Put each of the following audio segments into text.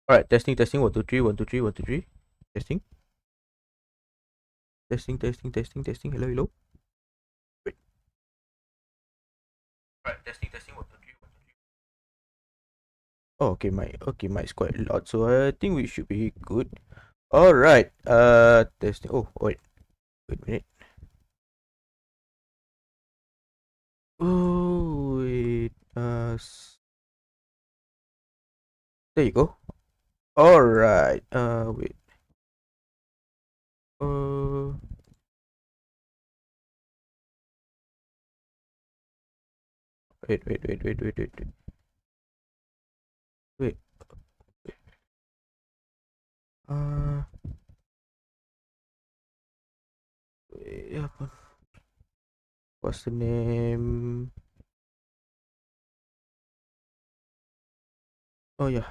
Alright, testing, testing, 1 2 3, 1 2 3, 1 2 3. Testing, testing, testing, testing, testing. Hello, hello. Wait. Alright, testing, testing, 1 2 3, 1 2 3. Oh, okay, my is quite loud, so I think we should be good. Alright, testing. Oh, wait a minute. Oh, wait, there you go. Alright, wait. Uh, wait. Wait, uh, wait, apa? What's the name? Oh yeah.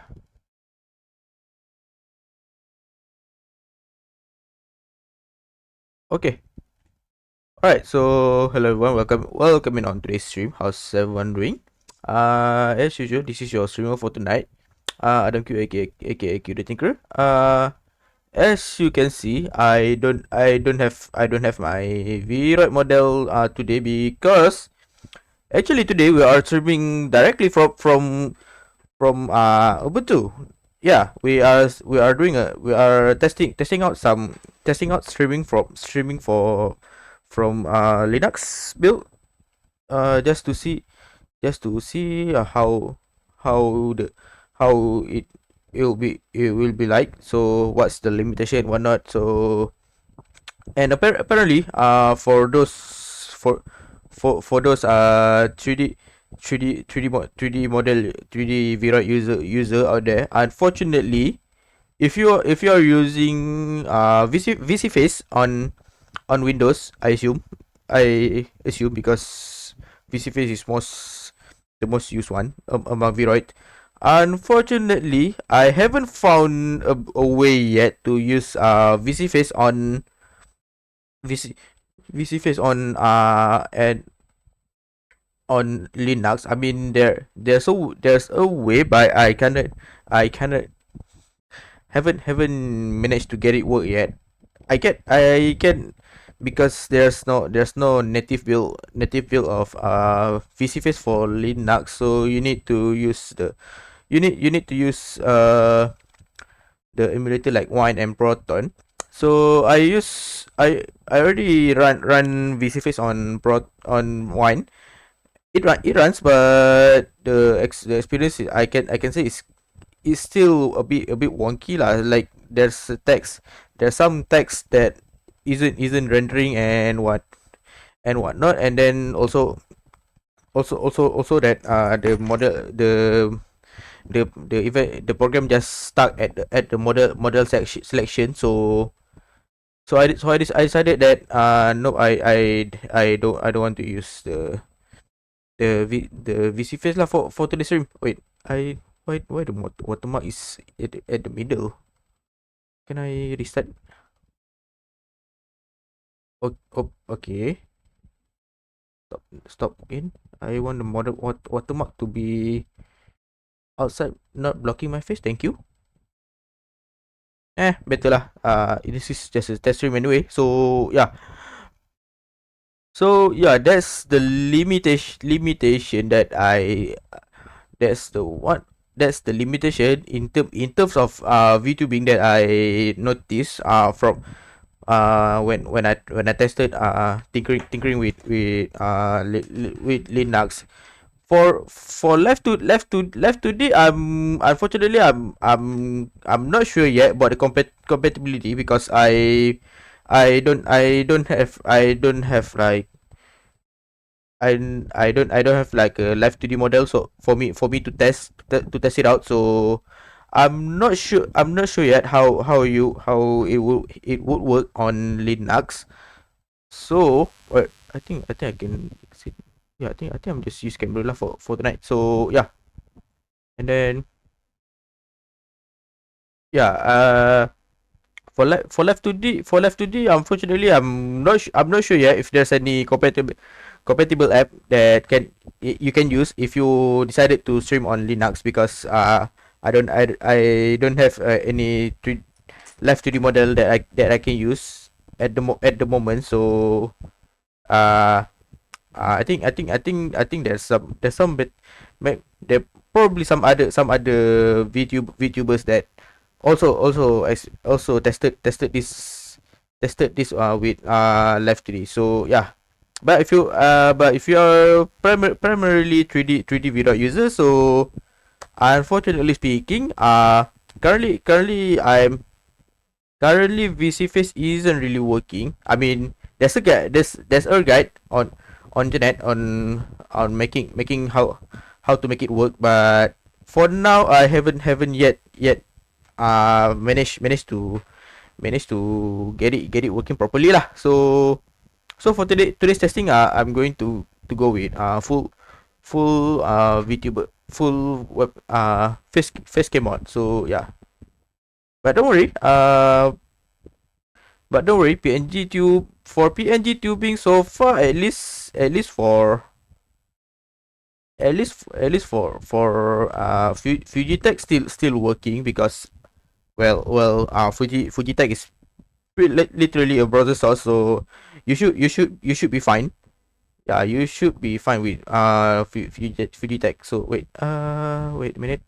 Okay. Alright, so hello everyone, welcome in on today's stream. How's everyone doing? As usual, this is your streamer for tonight. Adam Q aka Q the Tinker. As you can see, I don't have my Vroid model today because actually today we are streaming directly from Ubuntu. Yeah, we are testing out streaming from Linux build, just to see how the how it will be like. So what's the limitation, whatnot. So and apparently, for those 3D model 3D Vira user out there, unfortunately, if you are using VC Face on Windows, I assume because VC Face is the most used one among Vroid. Unfortunately, I haven't found a way yet to use VC Face on VC VC Face and on Linux. I mean, there's a way, but I kinda haven't managed to get it work yet. I can because there's no native build of VC Face for Linux, so you need to use the emulator like Wine and Proton. So I already run VC Face on Wine. It runs, but the experience I can say is still a bit wonky lah. Like there's some text that isn't rendering and whatnot, and then also that the program just stuck at the model selection. So I decided that no, I don't want to use the VC face lah for today's stream. Wait, why the watermark is at the middle? Can I restart? Okay. Stop again. I want the watermark to be outside, not blocking my face. Thank you. Better lah. This is just a test stream anyway. So yeah. That's the limitation that I that's the one that's the limitation in terms of VTubing that I noticed when I tested tinkering with Linux. For left to D, unfortunately I'm not sure yet about the compatibility, because I don't have like I don't have like a live 2D model, so for me to test it out. So I'm not sure yet how it would work on Linux. So I think I can exit. Yeah, I think I'm just use camera lah for tonight. So yeah, and then yeah, for left 2D, unfortunately I'm not sure yet if there's any compatible app that you can use if you decided to stream on Linux, because I don't have any live 3D model that I can use at the moment. So uh, I think there's some there probably some other VTubers that also tested this with live 3D. So yeah, but if you are primarily 3D video user, so unfortunately speaking, currently VC Face isn't really working. I mean, there's a guide on internet on making how to make it work, but for now I haven't yet managed to get it working properly lah. So for today's testing, I'm going to go with full VTuber full web face cam on. So yeah, but don't worry. But don't worry, PNG tubing so far, at least for Fujitech still working, because Fujitech is literally a browser source, so you should be fine. Yeah, you should be fine with Fujitech. So wait a minute.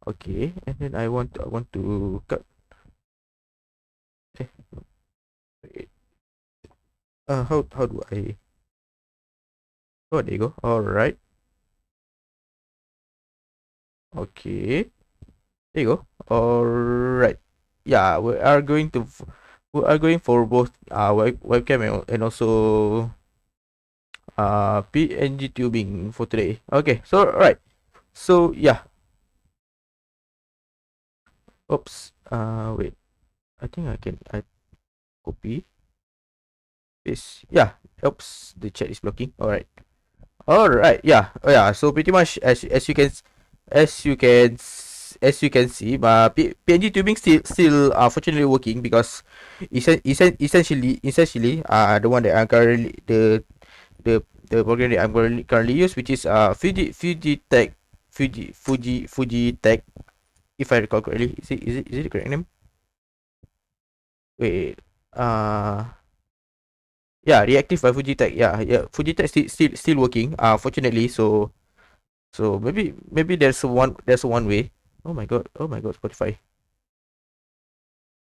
Okay, and then I want to cut. Eh, wait. How do I? Oh, there you go. All right. Okay. There you go. All right. Yeah, we are going for both webcam and also PNG tubing for today. Okay. So right. So yeah. Oops. Wait. I think I copy this. Yeah. Oops. The chat is blocking. All right. All right. Yeah. Oh, yeah. So pretty much as you can as you can see, PNG tubing still fortunately working, because essentially the one that I'm currently the program that I'm currently use, which is Fuji Tech, if I recall correctly. Is it the correct name? Wait. Uh yeah, reactive by Fuji Tech. Yeah, Fuji Tech still working. Fortunately, so maybe there's one way. Oh my god, Spotify.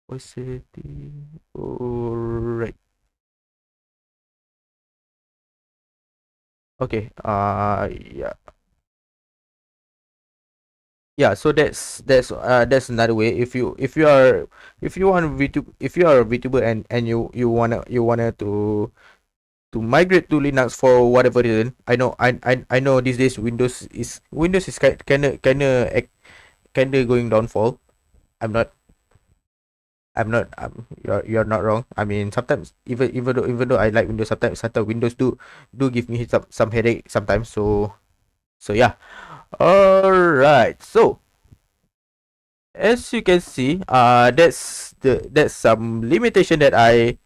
Voice setting. Alright. Okay. Yeah. Yeah, so that's another way. If you want VTube if you are a VTuber, and you wanna to migrate to Linux for whatever reason. I know these days Windows is kinda going downfall. I'm not you're not wrong. I mean, sometimes even though I like Windows, sometimes Windows do give me some headache sometimes. So yeah. All right. So as you can see, that's some limitation that I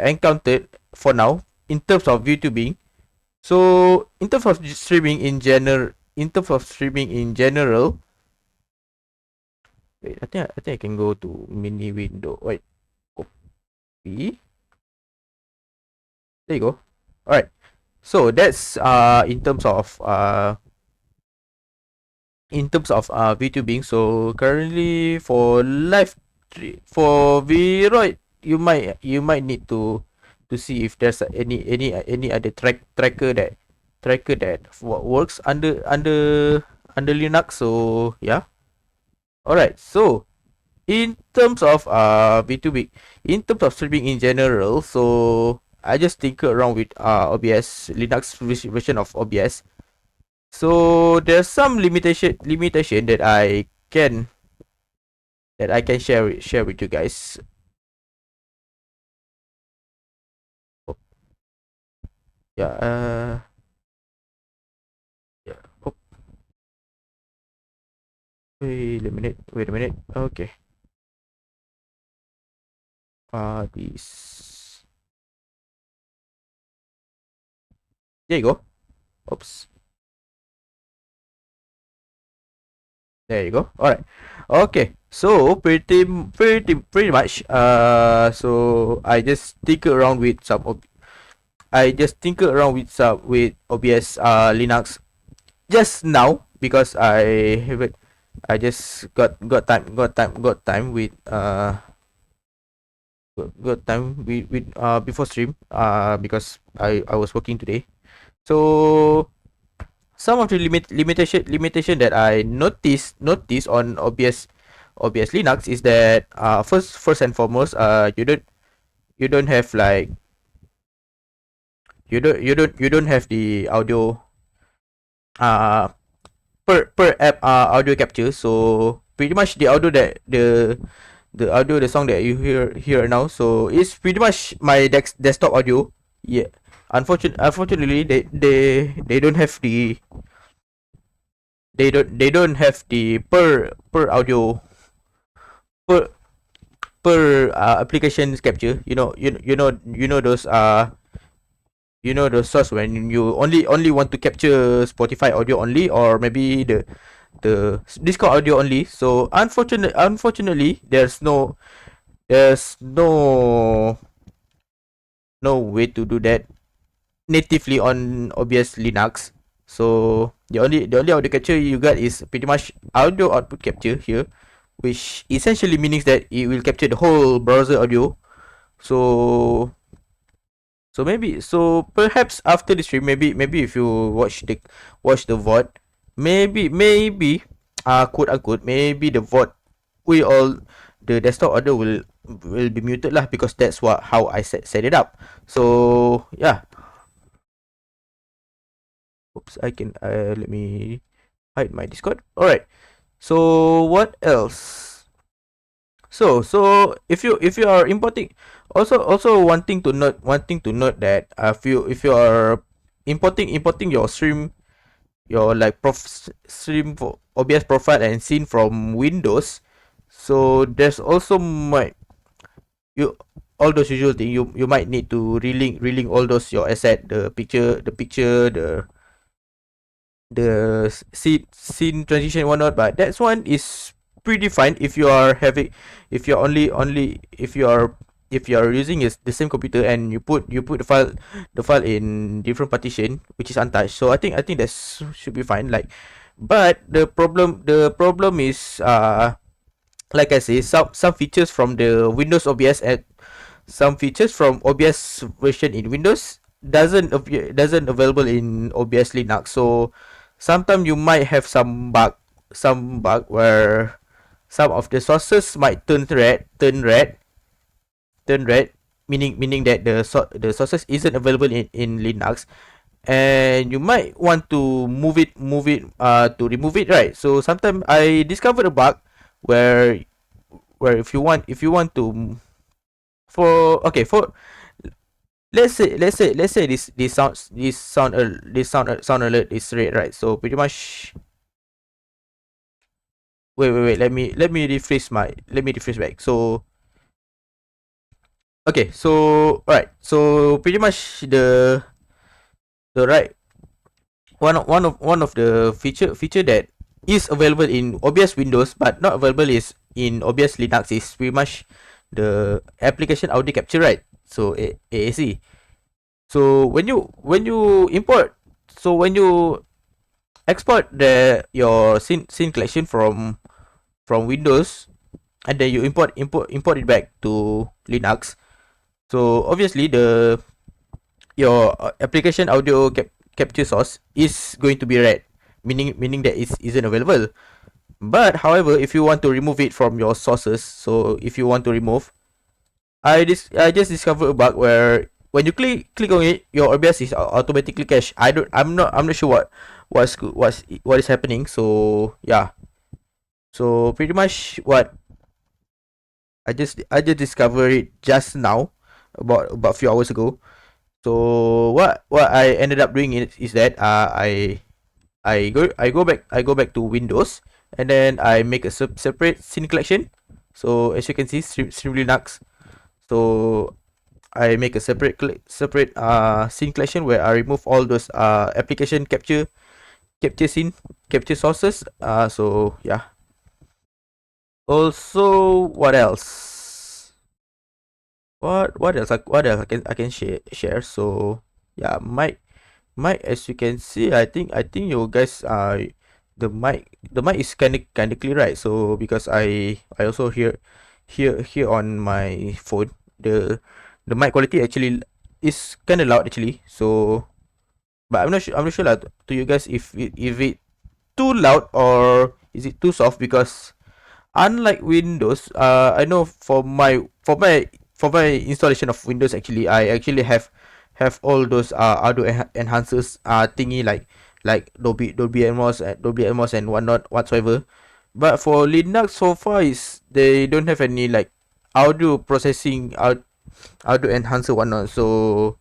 encountered for now in terms of YouTubing. So in terms of streaming in general, wait, I think I can go to mini window. Wait, copy. There you go. All right. So that's in terms of VTubing. So currently for Vroid, you might need to see if there's any other tracker that works under Linux. So yeah. All right. So in terms of VTubing, in terms of streaming in general, so I just tinker around with OBS Linux version of OBS. So there's some limitation that I can share with you guys. Oh, yeah. Yeah. Oh, wait a minute. Wait a minute. Okay. This. There you go. Oops. There you go. All right. Okay. So pretty much. So I just tinker around with some with OBS Linux just now because I haven't. I just got time with got time with before stream because I was working today. So some of the limitation that I noticed on OBS Linux is that first and foremost you don't have like you don't have the audio uh per app audio capture. So pretty much the audio that the song that you hear now, so it's pretty much my desktop audio. Yeah, unfortunately they don't have the they don't have the per audio per application capture. You know those those source when you only want to capture Spotify audio only, or maybe the Discord audio only. So unfortunately there's no way to do that natively on OBS Linux. So the only audio capture you got is pretty much audio output capture here, which essentially means that it will capture the whole browser audio. So so perhaps after the stream, maybe if you watch the VOD, maybe quote unquote, maybe the VOD we all the desktop audio will be muted lah, because that's how I set it up. So yeah. Oops, I can let me hide my Discord. All right. So what else? So if you are importing, also wanting to note that if you are importing your stream, your like stream for OBS profile and scene from Windows, so there's also might you all those usual thing, you might need to relink all those your asset, the picture, the scene transition and whatnot. But that's one is pretty fine if you are having, if you're only if you are using the same computer and you put the file in different partition which is untouched. So I think that should be fine. Like, but the problem is like I say, some features from the Windows OBS and some features from OBS version in Windows doesn't available in OBS Linux. So sometimes you might have some bug where some of the sources might turn red, meaning that the sources isn't available in Linux, and you might want to move it to remove it, right? So sometimes I discovered a bug where if you want to for okay for let's say this sound alert is red, right? So pretty much, wait, let me rephrase back. So okay, so right, so pretty much the right one of the feature that is available in OBS Windows but not available is in OBS Linux is pretty much the application audio capture, right? So AAC. So when you export your scene collection from Windows, and then you import it back to Linux. So obviously your application audio capture source is going to be red, meaning that it isn't available. But however, if you want to remove it from your sources, so if you want to remove, I just discovered a bug where when you click on it, your OBS is automatically cached. I'm not sure what is happening. So yeah. So pretty much what I just discovered it just now, about a few hours ago. So what I ended up doing is that I go back to Windows, and then I make a separate scene collection. So as you can see, stream Linux. So I make a separate scene collection where I remove all those application capture scene capture sources. So yeah. Also, what else? What else I can share. So yeah, mic, as you can see, I think you guys the mic is kind of clear, right? So because I also hear on my phone, the mic quality actually is kind of loud actually. So but I'm not sure like, to you guys if it too loud or is it too soft, because unlike Windows, I know for my installation of Windows, actually I actually have all those audio enhancers thingy, like Dolby Atmos and whatnot whatsoever. But for Linux so far is they don't have any like audio processing audio enhancer whatnot. So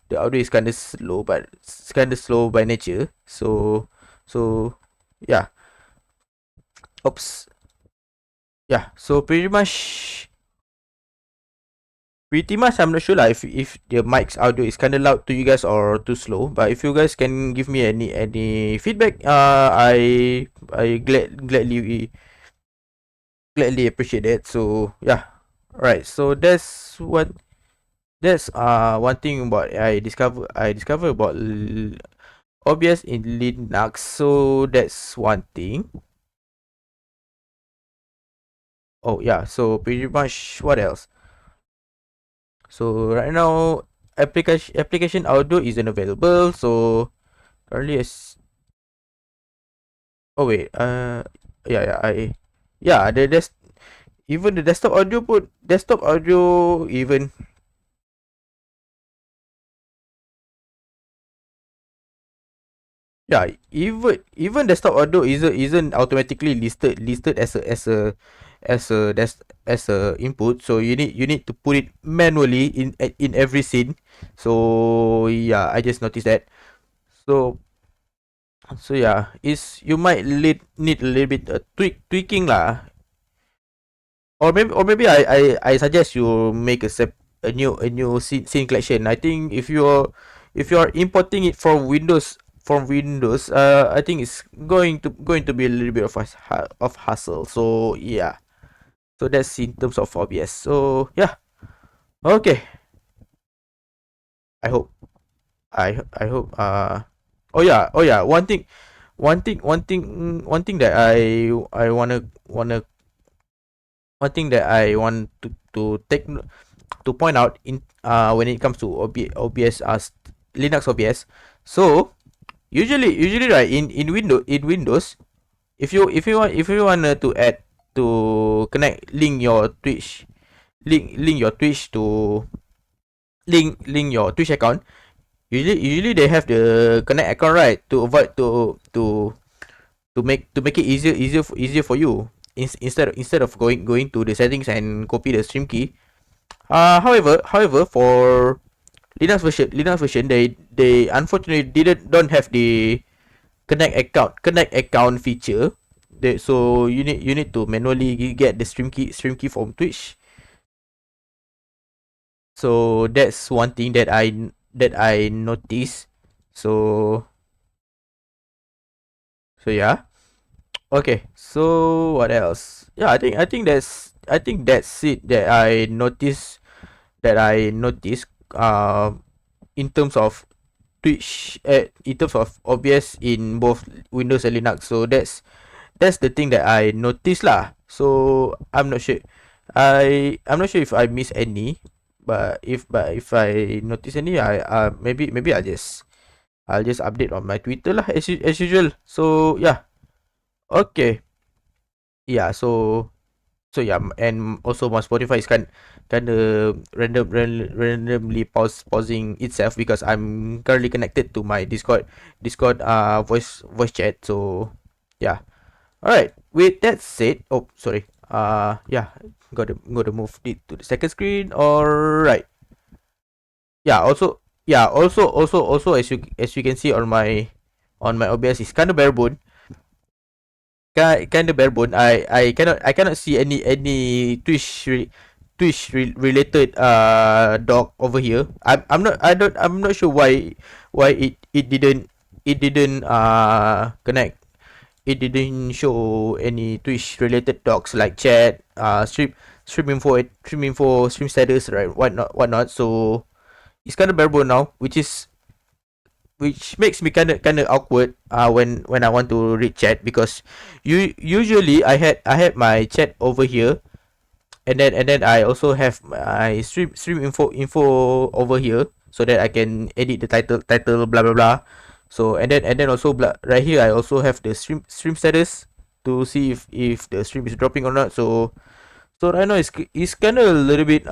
the audio is kind of slow, but it's kind of slow by nature. So yeah, oops, yeah. So pretty much I'm not sure like if the mic's audio is kind of loud to you guys or too slow. But if you guys can give me any feedback, I gladly appreciate it. So yeah, right. So that's one thing about I discover about OBS in Linux. So that's one thing. Oh yeah. So pretty much what else? So right now application audio isn't available. So currently is oh wait, yeah, even the desktop audio even, yeah, even desktop audio isn't automatically listed as a input. So you need to put it manually in every scene. So yeah, I just noticed that. So yeah, is you might need a little bit tweaking lah. Or maybe I suggest you make a new scene collection. I think if you're importing it from Windows, I think it's going to be a little bit of hassle. So yeah, so that's in terms of OBS. So yeah, okay. I hope I hope oh yeah, one thing that I wanna one thing that I want to point out in when it comes to OBS Linux OBS. So usually right in Windows, if you want to add to connect link your Twitch to link your Twitch account. Usually they have the connect account, right, to avoid to make it easier for you, instead of going to the settings and copy the stream key. However, for Linux version, they unfortunately don't have the connect account feature. So you need to manually get the stream key from Twitch. So that's one thing that I noticed. So yeah. Okay. So what else? Yeah, I think that's it that I noticed in terms of Twitch, in terms of OBS in both Windows and Linux. So that's the thing that I noticed lah. So I'm not sure if I miss any, but if I notice any, maybe I'll just update on my Twitter lah, as usual. So yeah, okay, yeah. So yeah, and also my Spotify is kind of randomly pausing itself because I'm currently connected to my Discord voice chat. So yeah. All right. With that said, oh sorry. Yeah, gotta move it to the second screen. All right. Yeah. Also, as you can see on my OBS is kind of bare bone. Kind of bare bone. I cannot see any related doc over here. I'm not sure why it didn't connect it didn't show any Twitch related docs like chat, stream info, stream status, right? Whatnot. So it's kind of bare now, which makes me kind of awkward when I want to read chat, because usually I had my chat over here, and then I also have my stream info over here, so that I can edit the title blah blah blah. So and then also right here I also have the stream status to see if the stream is dropping or not. So right now it's kind of a little bit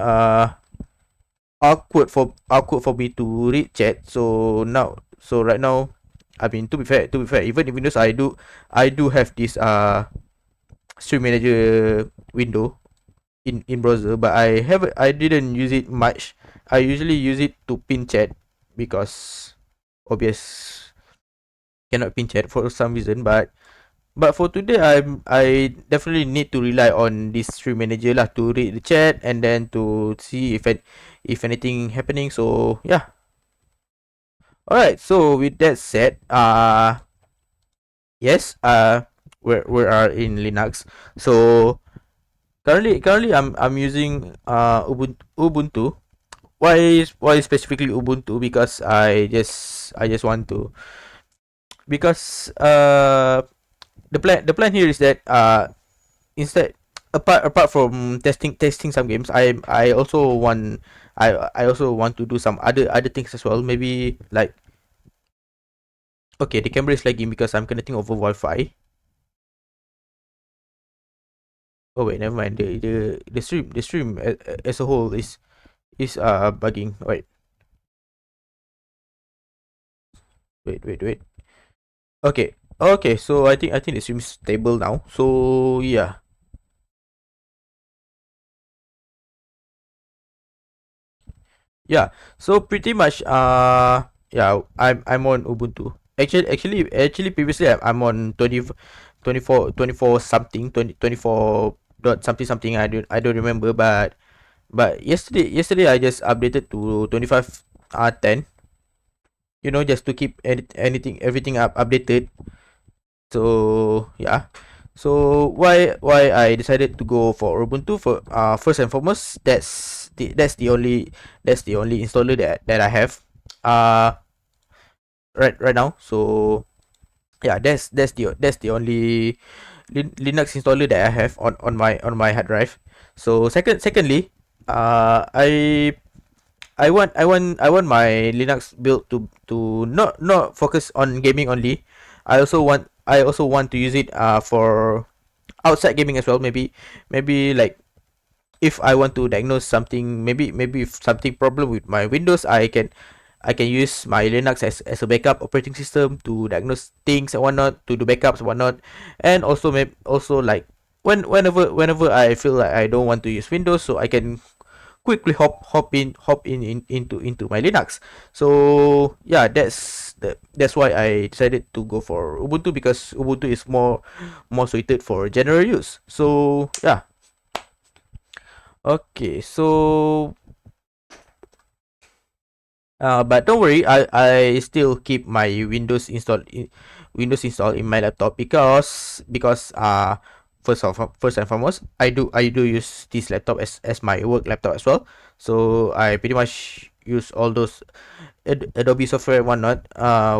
awkward for me to read chat. So right now, I mean, to be fair, even in Windows I do have this stream manager window in browser, but I didn't use it much. I usually use it to pin chat, because obvious cannot pin chat for some reason. But for today, I definitely need to rely on this stream manager lah to read the chat, and then to see if anything happening. So yeah. All right. So with that said, yes, we are in Linux. So currently I'm using Ubuntu. Why specifically Ubuntu? Because I just want to, because the plan here is that instead, apart from testing some games, I also want to do some other things as well. Maybe like, okay, the camera is lagging because I'm connecting over Wi-Fi. Oh wait, never mind. The stream as a whole is bugging. Wait. Okay. So I think the stream is stable now. So yeah. Yeah. So pretty much yeah, I'm on Ubuntu. Actually previously I'm on 24 something, 24 dot something. I don't remember, but yesterday I just updated to 25 10, just to keep everything updated. So yeah. So why I decided to go for Ubuntu, for first and foremost, that's the only installer that I have uh right now. So yeah, that's the only Linux installer that I have on my hard drive. So secondly, I want my Linux build to not focus on gaming only. I also want to use it for outside gaming as well. Maybe like, if I want to diagnose something, maybe if something problem with my Windows, I can use my Linux as a backup operating system to diagnose things and whatnot, to do backups and whatnot. And also like, whenever I feel like I don't want to use Windows, so I can quickly hop into my Linux. So yeah, that's why I decided to go for Ubuntu, because Ubuntu is more suited for general use. So yeah. Okay, so but don't worry, I still keep my Windows installed in my laptop, because first and foremost, I do use this laptop as my work laptop as well. So I pretty much use all those Adobe software and whatnot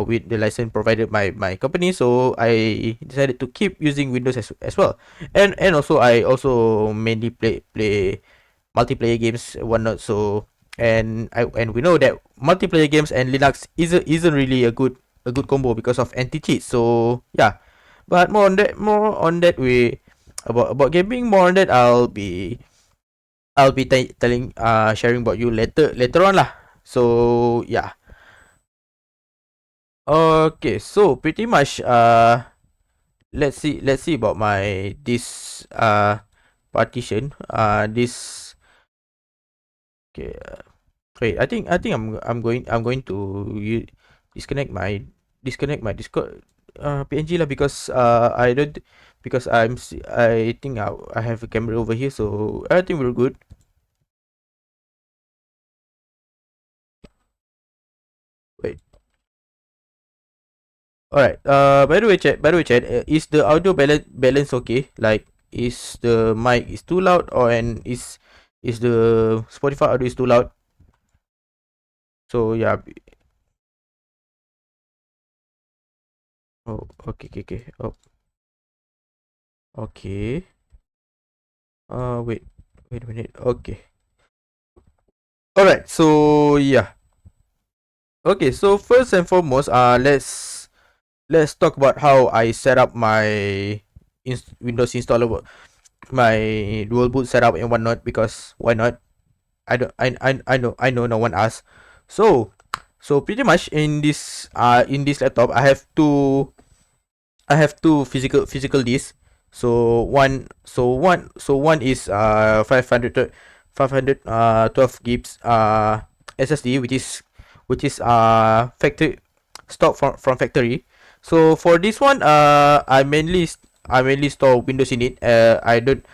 with the license provided by my company. So I decided to keep using Windows as well. And also, I also mainly play multiplayer games and whatnot. So, and we know that multiplayer games and Linux isn't really a good combo because of anti cheat. So yeah, but more on that way, about gaming. More on that, I'll be telling sharing about you later on lah. So yeah. Okay, so pretty much let's see about my this partition, this. Okay, wait, I think I'm going to disconnect my Discord PNG lah, because I don't, because I think I have a camera over here, so I think we're good. Wait. Alright. By the way, chat. Is the audio balance okay? Like, is the mic is too loud, or and is the Spotify audio is too loud? So yeah. Oh, okay, okay, okay. Oh, okay. Wait, wait a minute. Okay. Alright. So yeah. Okay. So first and foremost, let's talk about how I set up my Windows installer, my dual boot setup and whatnot. Because why not? I know no one asked. So pretty much in this laptop I have two physical disks. One is 512 gigs SSD, which is factory stock from factory. So for this one, I mainly store Windows in it. I don't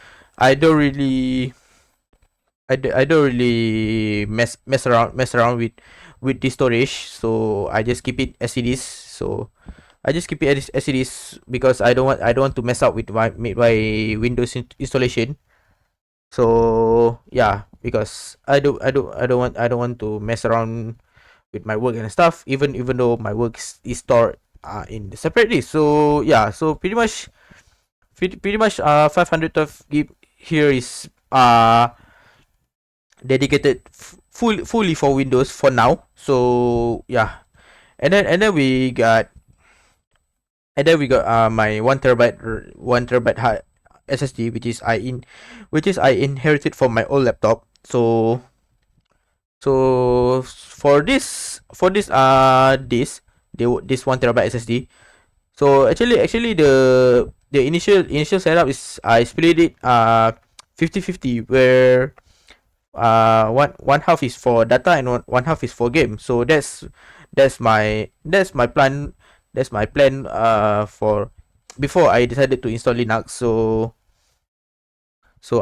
really I don't really mess around with the storage. So I just keep it as it is. So I just keep it as it is because I don't want to mess up with my Windows installation. So yeah, because I don't want to mess around with my work and stuff. Even though my work is stored in the separate disk. So yeah, so pretty much 512 gig here is dedicated fully for Windows for now. So yeah, and then we got my 1 terabyte hard SSD, which is I inherited from my old laptop. So for this 1 terabyte SSD. So actually the initial setup is I split it 50-50, where one half is for data and one half is for game. So that's my plan. That's my plan for before I decided to install Linux. So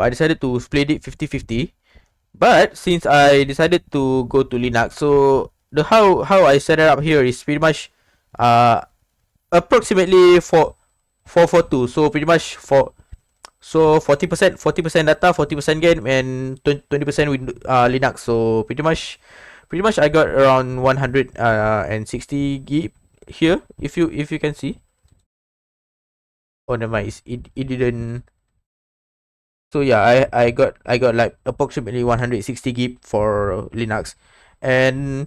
I decided to split it 50-50. But since I decided to go to Linux, so the how I set it up here is pretty much uh approximately 4-4-2. So pretty much 40% data, 40% game, and 20% with Linux. So pretty much I got around 160 gig here. If you can see. Oh, never mind. It didn't. So yeah, I got like approximately 160 gig for Linux, and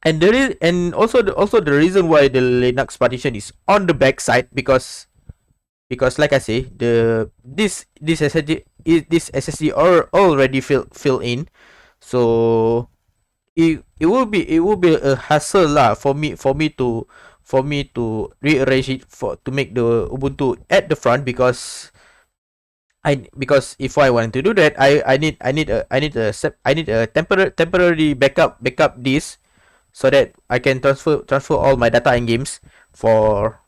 there is, and also the reason why the Linux partition is on the back side, because like I say, this SSD are already fill in. So it will be a hassle lah for me to rearrange it for to make the Ubuntu at the front, because if I want to do that, I need a temporary backup disk, so that I can transfer all my data and games for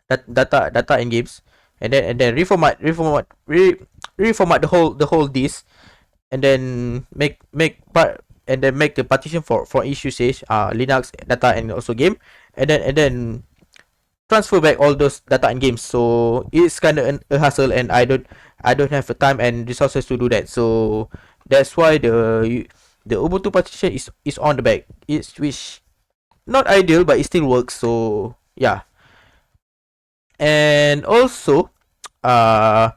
data and games, and then reformat the whole disk, and then make the partition for each usage, Linux, data, and also game, and then transfer back all those data and games. So it's kind of a hassle, and I don't have the time and resources to do that. So that's why the Ubuntu partition is on the back. It's which not ideal, but it still works. So yeah, and also uh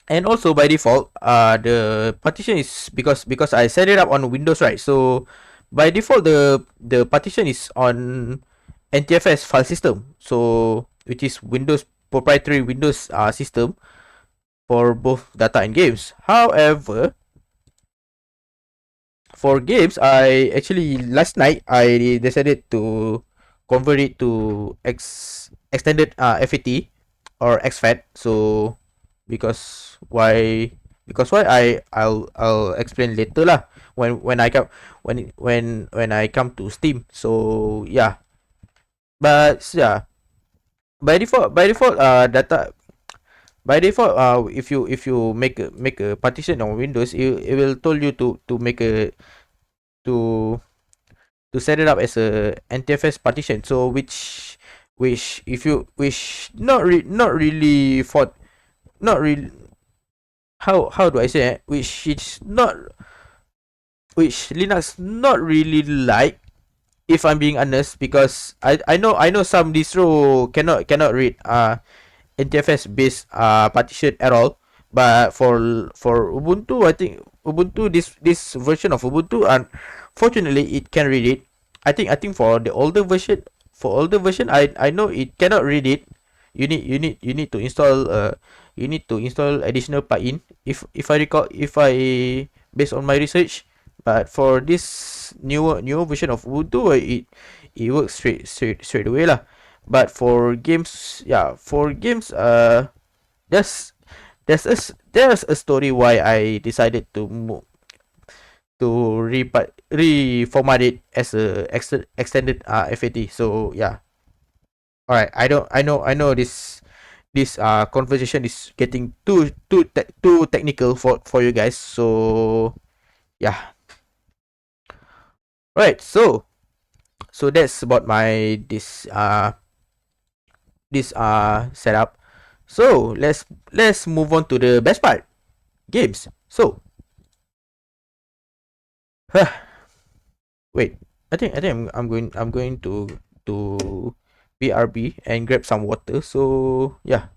by default, the partition is because I set it up on Windows, right? So by default, the partition is on NTFS file system, so which is Windows proprietary Windows system for both data and games. However, for games, I actually last night I decided to convert it to extended FAT or exFAT. So because why I'll explain later lah, when I come when I come to Steam. So yeah, but yeah, by default data by default, if you make a partition on Windows, it will tell you to make a to to set it up as a NTFS partition. So which if you which not really for not really how do I say it? Which is not which Linux not really like, if I'm being honest, because I know some distro cannot read NTFS based partition at all. But for Ubuntu, I think Ubuntu, this version of Ubuntu, unfortunately it can read it. I think for the older version, I know it cannot read it. You need to install additional plugin, if I recall, if I based on my research. But for this newer version of Ubuntu, it works straight away lah. But for games, yeah, for games, there's there's a story why I decided to reformat it as a extended FAT. So yeah, all right. I know this conversation is getting too technical for you guys. So yeah, right. So that's about my this setup. So let's move on to the best part, games. So wait, I think I'm going to BRB and grab some water. So yeah.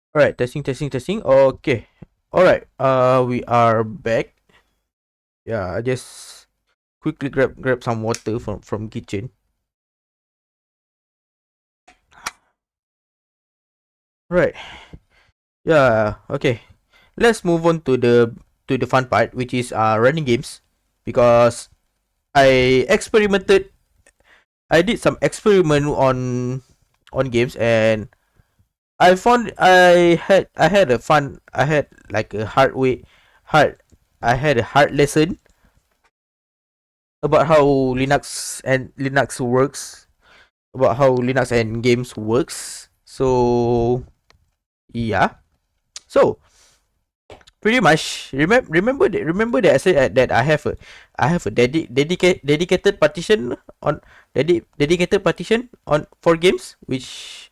All right, testing. Okay. All right. We are back. Yeah, I just quickly grab some water from kitchen. Right. Yeah. Okay. Let's move on to the fun part, which is running games, because I experimented. I did some experiment on games, and I found I had a fun. I had like a hard. I had a hard lesson about how Linux works, about how Linux and games works. So yeah. So pretty much remember that I said that I have a dedicated partition on dedicated partition on for games, which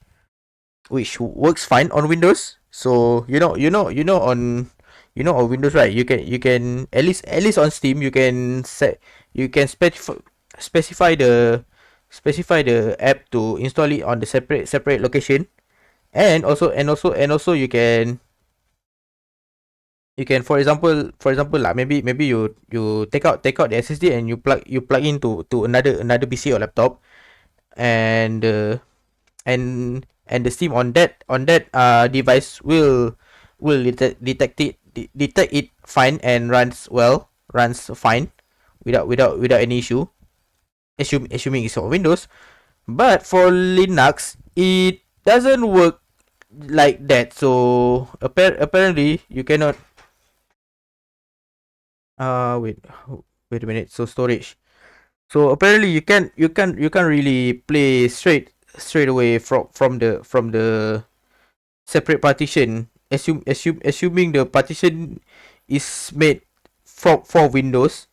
works fine on Windows. So on Windows, right? You can at least on Steam, you can specify the app to install it on the separate location. And also you can, for example, like maybe you take out the SSD, and you plug into another PC or laptop. And uh, and and the Steam on that device will detect it fine, and runs fine, without any issue, assuming it's on Windows. But for Linux, it doesn't work like that. So apparently you cannot. Wait, wait a minute. So storage. So apparently you can really play straight away from the separate partition. Assuming the partition is made for Windows.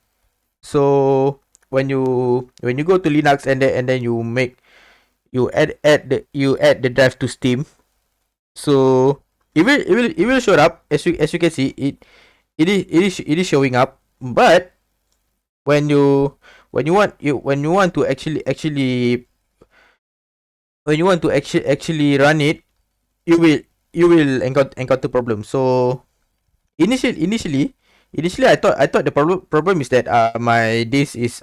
So when you go to Linux, and then you add the drive to Steam. So it will show up, as you can see it. it is showing up, but when you when you want to actually when you want to actually run it, you will encounter problems. So initially I thought the problem is that my disk is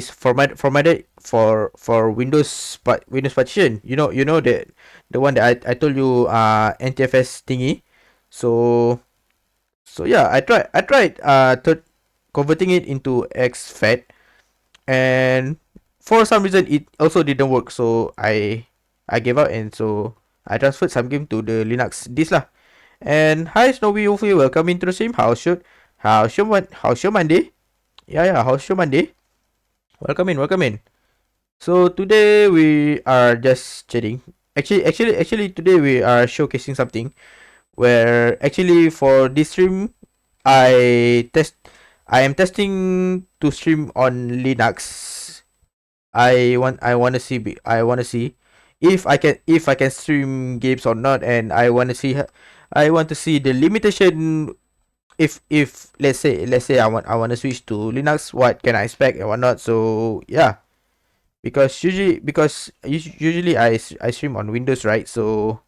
formatted for Windows partition. You know the one that I told you, NTFS thingy. So yeah, I tried converting it into exFAT, and for some reason it also didn't work. So I gave up, and so I transferred some game to the Linux disk lah. And hi Snowy Wolfie, welcome into the stream. How's your Monday? Yeah, how's your Monday? Welcome in. So today we are just chatting. Actually, today we are showcasing something where actually for this stream, I test. I am testing to stream on Linux. I wanna see if I can stream games or not, and I want to see the limitation. If let's say I want to switch to Linux, what can I expect and whatnot. So yeah, usually I stream on Windows, right? So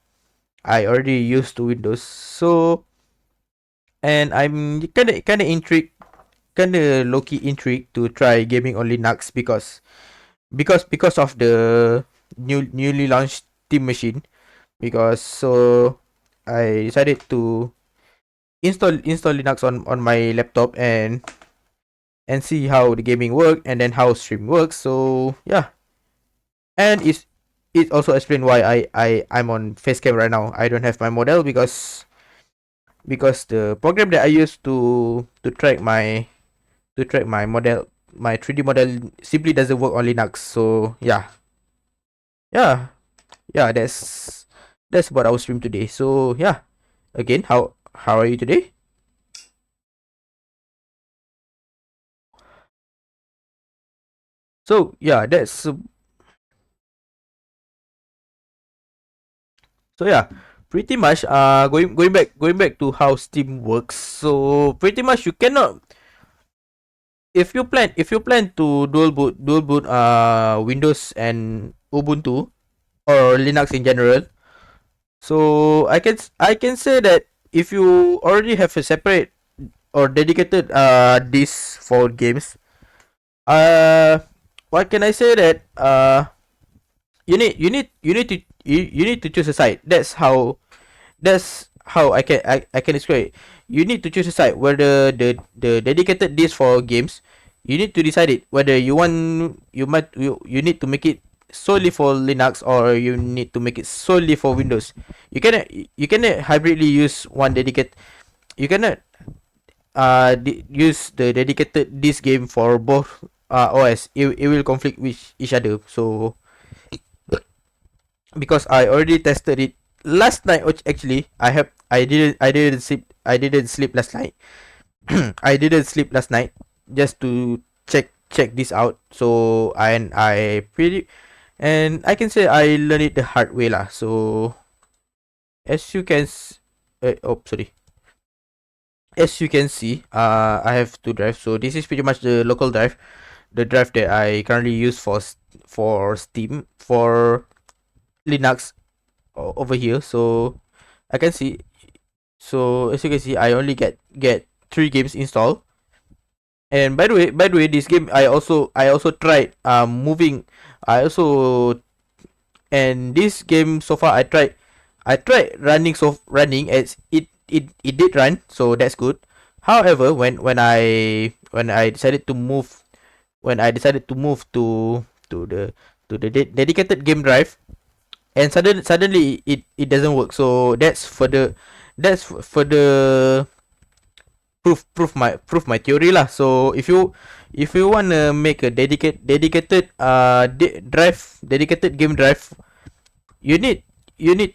I already used to Windows. So and I'm kind of intrigued, kind of low key intrigued to try gaming on Linux because of the newly launched Steam machine. Because so I decided to install Linux on my laptop and see how the gaming work and then how stream works. So yeah, and it also explain why I'm on Facecam right now. I don't have my model because the program that I use to track my model, my 3D model, simply doesn't work on Linux. So yeah, yeah. That's what our stream today. So yeah, again, how are you today? So yeah, so yeah, pretty much going back to how Steam works. So pretty much you cannot, if you plan to dual boot Windows and Ubuntu or Linux in general. So I can say that if you already have a separate or dedicated disk for games, uh what can I say that you need to choose a side. That's how I can describe it. You need to choose a side whether the dedicated disk for games. You need to decide it whether you need to make it solely for Linux, or you need to make it solely for Windows. You cannot hybridly use one dedicate. You cannot use the dedicated disk game for both OS. It will conflict with each other. So because I already tested it last night. Actually, I didn't sleep last night. I didn't sleep last night just to check this out. So I can say I learned it the hard way lah. So as you can sorry, as you can see, I have two drives. So this is pretty much the local drive, the drive that I currently use for Steam, for Linux over here. So I can see. So as you can see, I only get 3 games installed. And by the way, this game I also tried moving. I also and this game so far I tried running as it did run, so that's good. However, when I decided to move to the dedicated game drive, and suddenly it doesn't work. So that's for the proof my theory lah. So if you wanna make a dedicated dedicated game drive, you need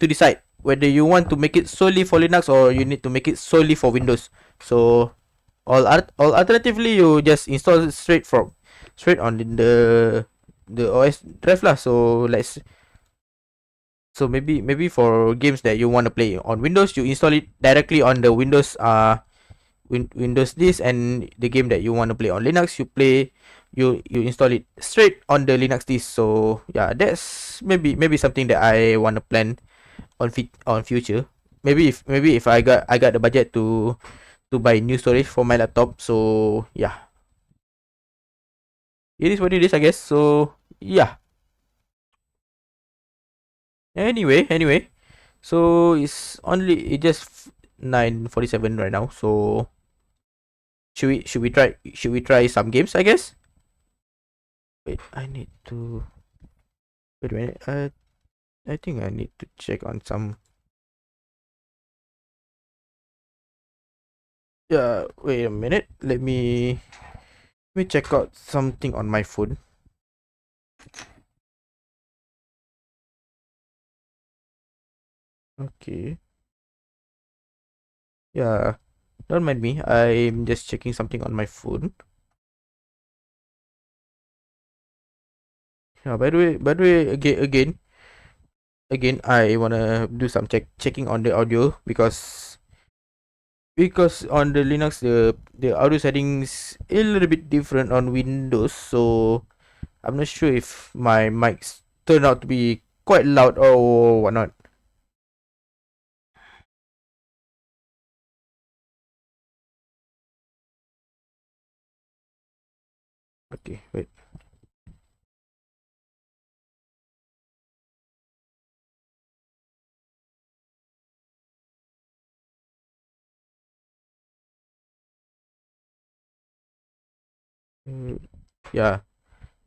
to decide whether you want to make it solely for Linux, or you need to make it solely for Windows. So all alternatively, you just install it straight on the OS drive lah. So maybe for games that you want to play on Windows, you install it directly on the Windows Windows this and the game that you want to play on Linux, you install it straight on the Linux disk. So yeah, that's maybe something that I want to plan on future. Maybe if I got the budget to buy new storage for my laptop. So yeah, it is what it is, I guess. So yeah. Anyway, so it just 9:47 right now. So should we try some games, I guess? Wait, I need to wait a minute. I think I need to check on some. Yeah, wait a minute. Let me check out something on my phone. Okay. Yeah, don't mind me. I'm just checking something on my phone. Yeah, by the way, again, I wanna do some checking on the audio because on the Linux the audio settings a little bit different on Windows. So I'm not sure if my mics turn out to be quite loud or whatnot. Okay, wait. Mm, yeah,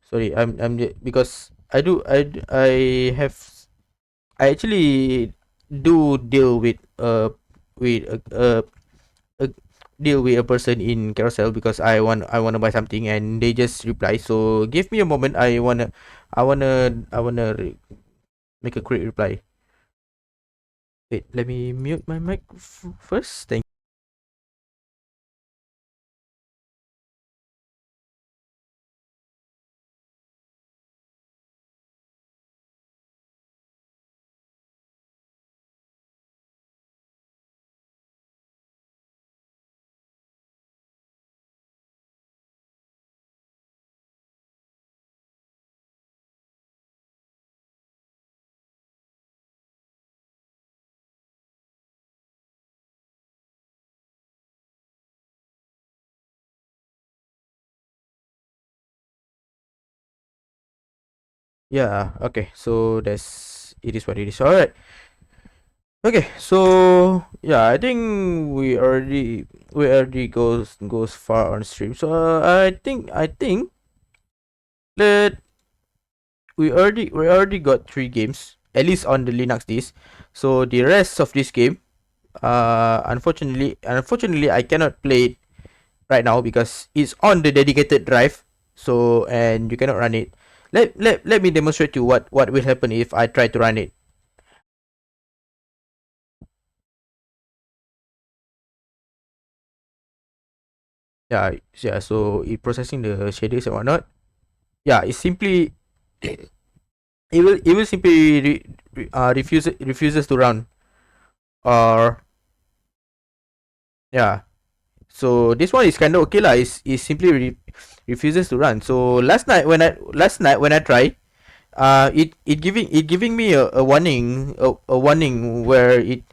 sorry. Because I have I actually do deal with a deal with a person in carousel because I wanna buy something and they just reply. So give me a moment. I wanna make a quick reply. Wait, let me mute my mic first. Thank. Yeah. Okay. So that's it is what it is. All right. Okay. So yeah, I think we already goes far on stream. So I think that we already got three games at least on the Linux disk. So the rest of this game, unfortunately, I cannot play it right now because it's on the dedicated drive. So and you cannot run it. Let me demonstrate you what will happen if I try to run it. Yeah, yeah. So it processing the shaders and whatnot. Yeah, it's simply it will simply refuses to run or yeah. So this one is kind of okay lah. It's simply refuses to run. So last night when I try, it giving me a warning a warning where it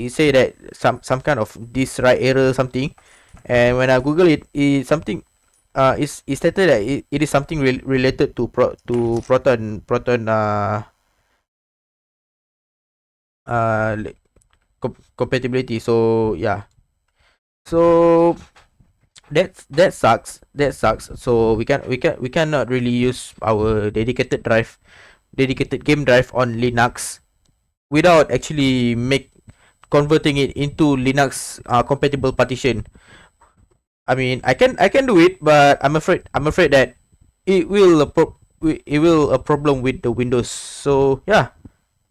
say that some kind of this right error something, and when I Google it, it something it stated that it is something related to like, compatibility. So yeah, so that sucks. That sucks. So we cannot really use our dedicated game drive on Linux without actually make converting it into Linux compatible partition. I mean, I can do it, but I'm afraid that it will a problem with the Windows. So yeah.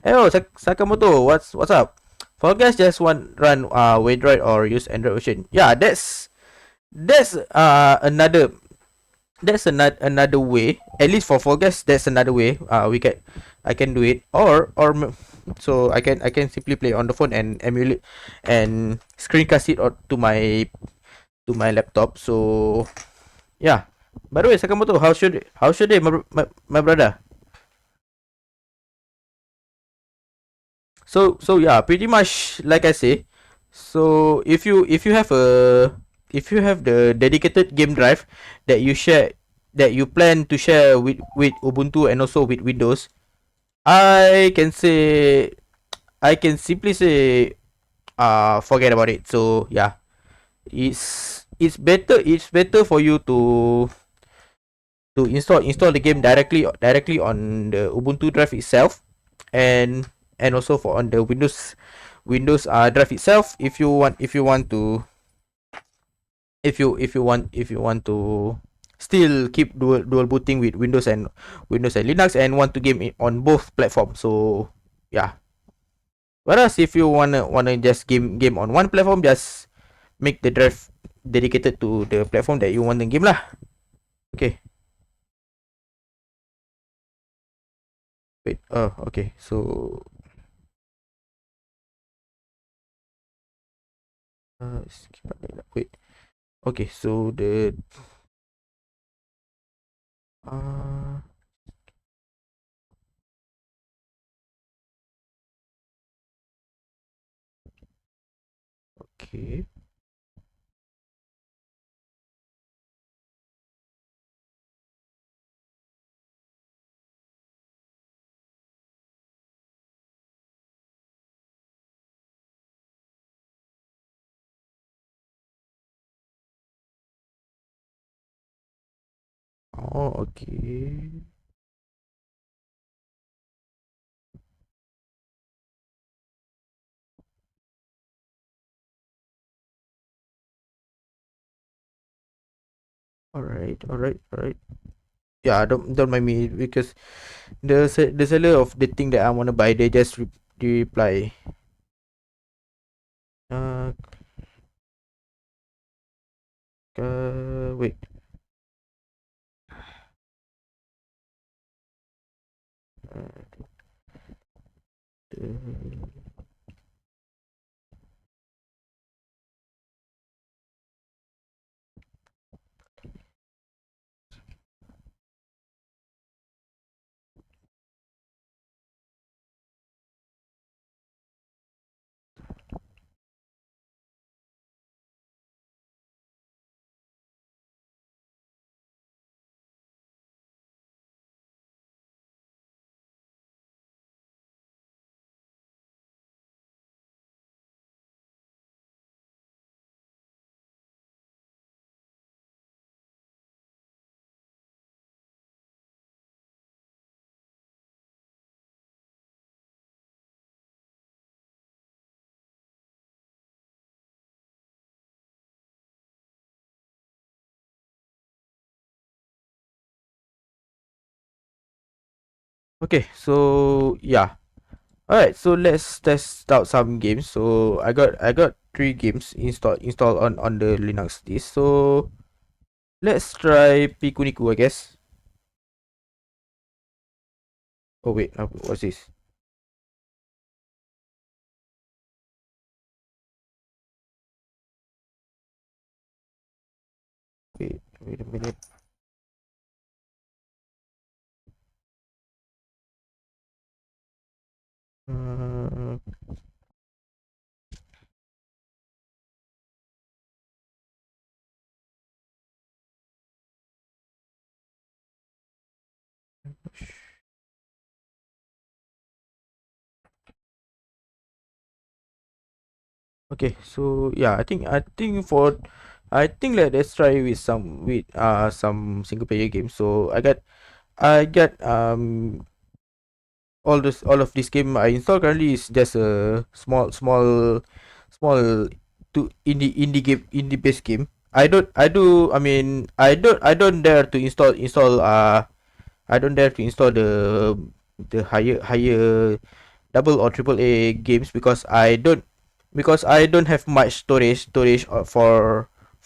Hello, Sakamoto. What's up? For guys just want run Android or use Android version. Yeah, that's another way. At least for Fall Guys, that's another way. We can I can do it, so I can simply play on the phone and emulate and screencast it to my laptop. So yeah. By the way, Sakamoto, how should they, my brother? So yeah, pretty much like I say. So if you have the dedicated game drive that you plan to share with Ubuntu and also with Windows, I can say I can simply say forget about it. So yeah, it's better for you to install the game directly on the Ubuntu drive itself, and also for on the Windows drive itself, if you want to still keep dual booting with Windows and Linux and want to game it on both platforms. So yeah. Whereas if you wanna just game on one platform, just make the drive dedicated to the platform that you want to game lah. Okay. Wait. Okay. So wait. Okay. So the uh okay. Oh, okay. All right. All right. All right. Yeah, don't mind me, because the seller of the thing that I want to buy, they just reply. Uh, wait. Uh, the- okay. So yeah. All right. So let's test out some games. So I got 3 games installed on the Linux disk. So let's try Pikuniku, I guess. Oh wait, what's this? Wait a minute. Uh, okay. So yeah, I think let's try with some single player games. So I got all of this game I installed currently is just a small to indie based game. I don't dare to install the higher double or triple A games, because I don't have much storage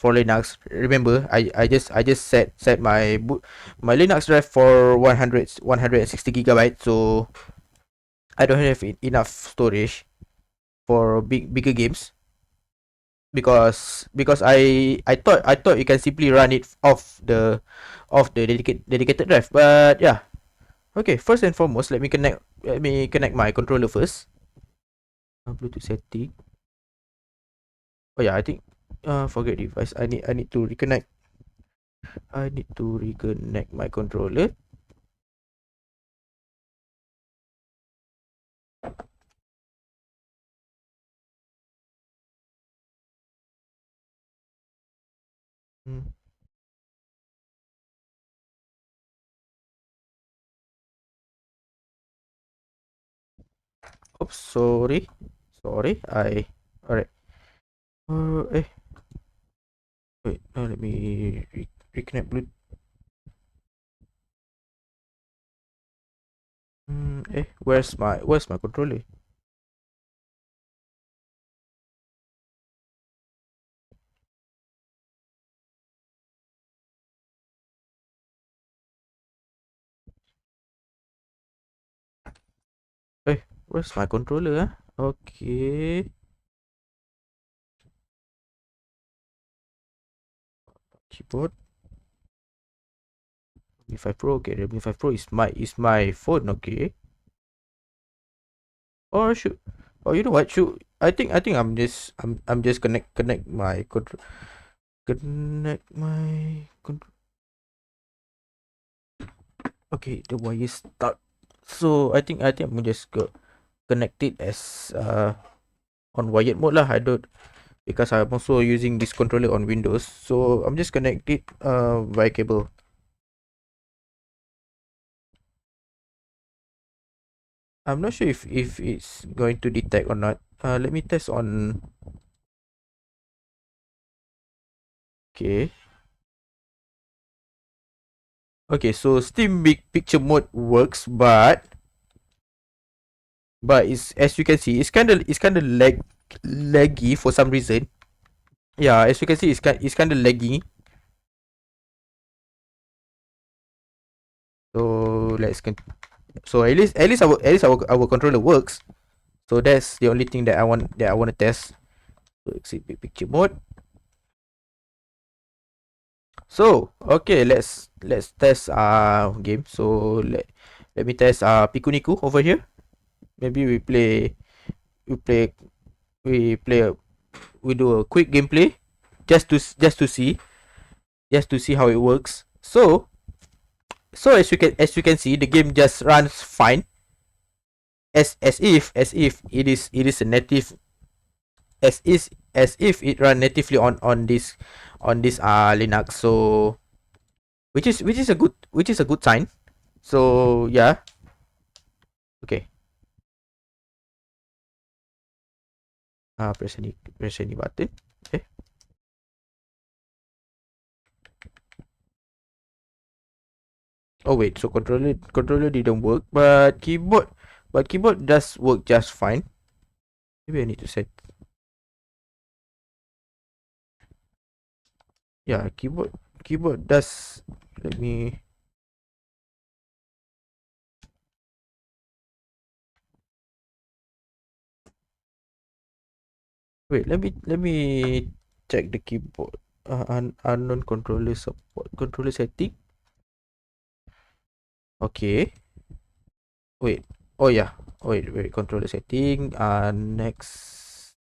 for Linux. Remember, I just set my Linux drive for 160 gigabytes, so I don't have enough storage for bigger games, because I thought you can simply run it off the dedicated drive. But yeah, okay. First and foremost, let me connect my controller first. Bluetooth setting. Oh yeah, I think forget device. I need to reconnect. I need to reconnect my controller. Hmm. Oops, sorry. Sorry. Alright. Eh. Wait. Let me reconnect Bluetooth. Where's my controller? Where's my controller? Okay. Keyboard. Redmi 5 Pro. Okay, Redmi 5 Pro is my phone. Okay. Or should Oh, you know what? Should I think I'm just connect my connect my okay, the wire is stuck. So I think I'm just connect it as on wired mode lah. I don't, because I'm also using this controller on Windows. So I'm just connect it via cable. I'm not sure if it's going to detect or not. Let me test on. Okay. Okay, so Steam Big Picture mode works, but it's, as you can see, it's kind of laggy for some reason. Yeah, as you can see, it's kind of laggy. So so at least our controller works. So that's the only thing that I want to test. So exit Big Picture mode. So okay, let's test game. So let me test Pikuniku over here. Maybe we play we play a, we do a quick gameplay, just to see how it works. So as you can see, the game just runs fine, as if it is a native, as if it run natively on this Linux. So which is a good sign. So yeah. Okay. Press any button. Okay. Oh wait, so controller didn't work, but keyboard does work just fine. Maybe I need to set. Yeah, keyboard does. Let me. Wait, let me check the keyboard. Unknown controller support, controller setting. Okay. Wait. Oh yeah. Wait. Controller setting. Next.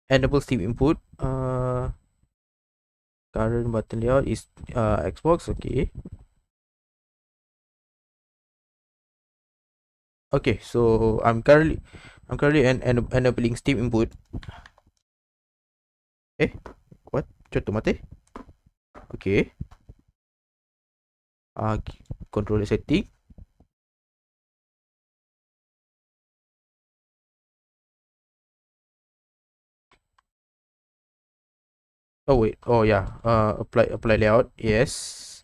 Enable Steam input. Current button layout is Xbox. Okay. Okay. So I'm currently enabling Steam input. Eh, what? Cotto mate. Okay. Controller setting. Oh wait. Oh yeah. Apply layout. Yes.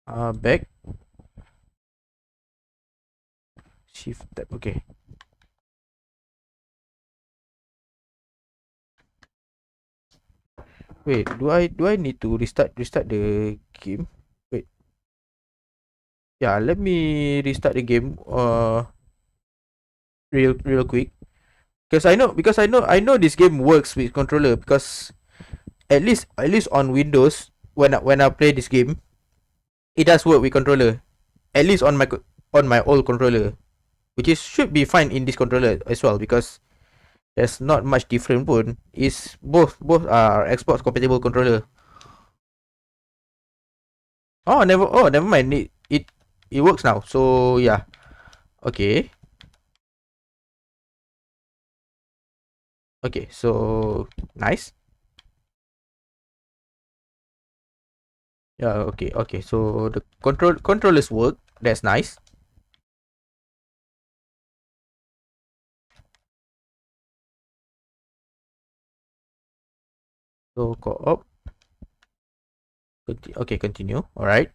Back. Shift tab. Okay. Wait, do I need to restart the game? Wait. Yeah, let me restart the game real quick. Because I know this game works with controller, because at least on Windows, when I play this game, it does work with controller. At least on my old controller, which is should be fine in this controller as well, because there's not much different pun. Is both are Xbox compatible controller. Never mind. It works now. So yeah. Okay. Okay. So nice. Yeah, okay, okay. So the controllers work. That's nice. So co-op. Okay, continue. All right.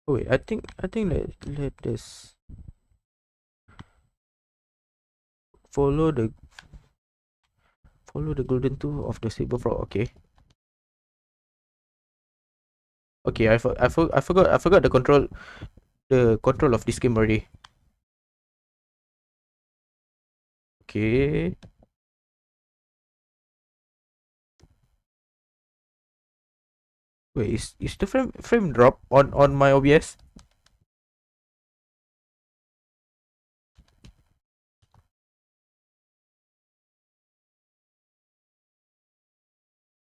Oh, wait, I think let this follow the follow the golden tool of the saber frog. Okay. Okay, I forgot the control of this game already. Okay. Wait, is the frame drop on my OBS?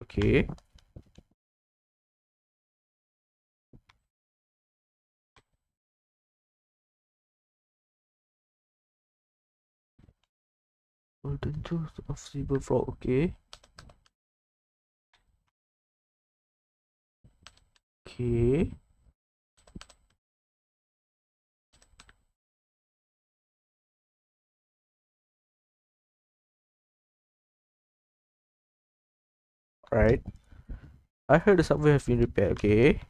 Okay. Golden tool of saber frog. Okay. Okay. All right. I heard the subway has been repaired. Okay.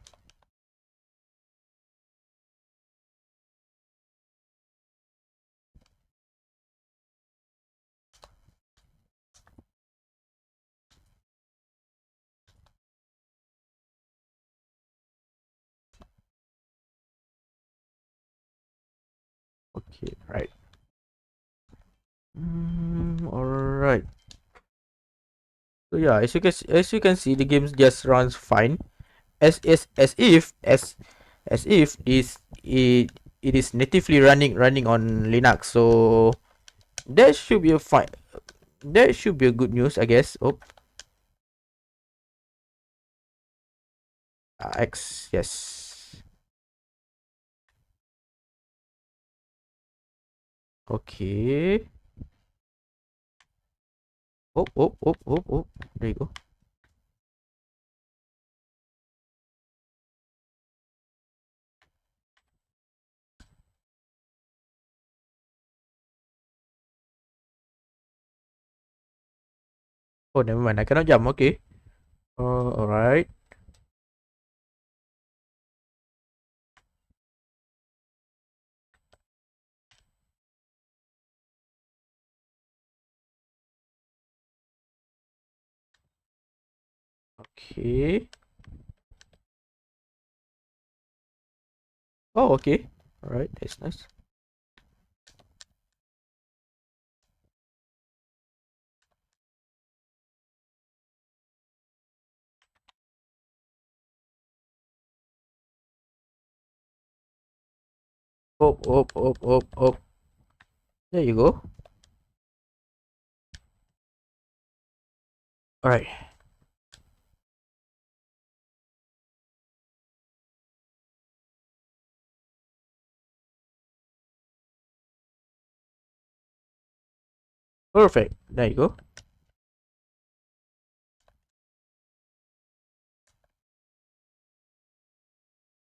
Okay. Right. All right. So yeah, as you can see, the game just runs fine, as if it is natively running on Linux. So that should be a fine. That should be a good news, I guess. Oh, X, yes. Okay. Oh, oh, oh, oh, oh. There you go. Oh, never mind. I cannot jump. Okay. All right. Okay. Oh, okay. All right. That's nice. Oh, oh, oh, oh, oh. There you go. All right. Perfect. There you go.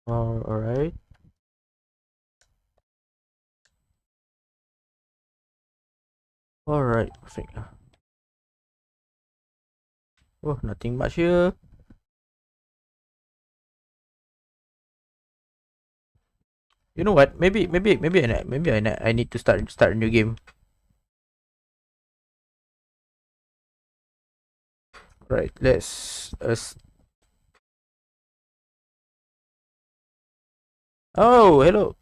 All right. All right. Perfect. Oh, nothing much here. You know what? Maybe I need to start a new game. Right. Let's. Oh, hello.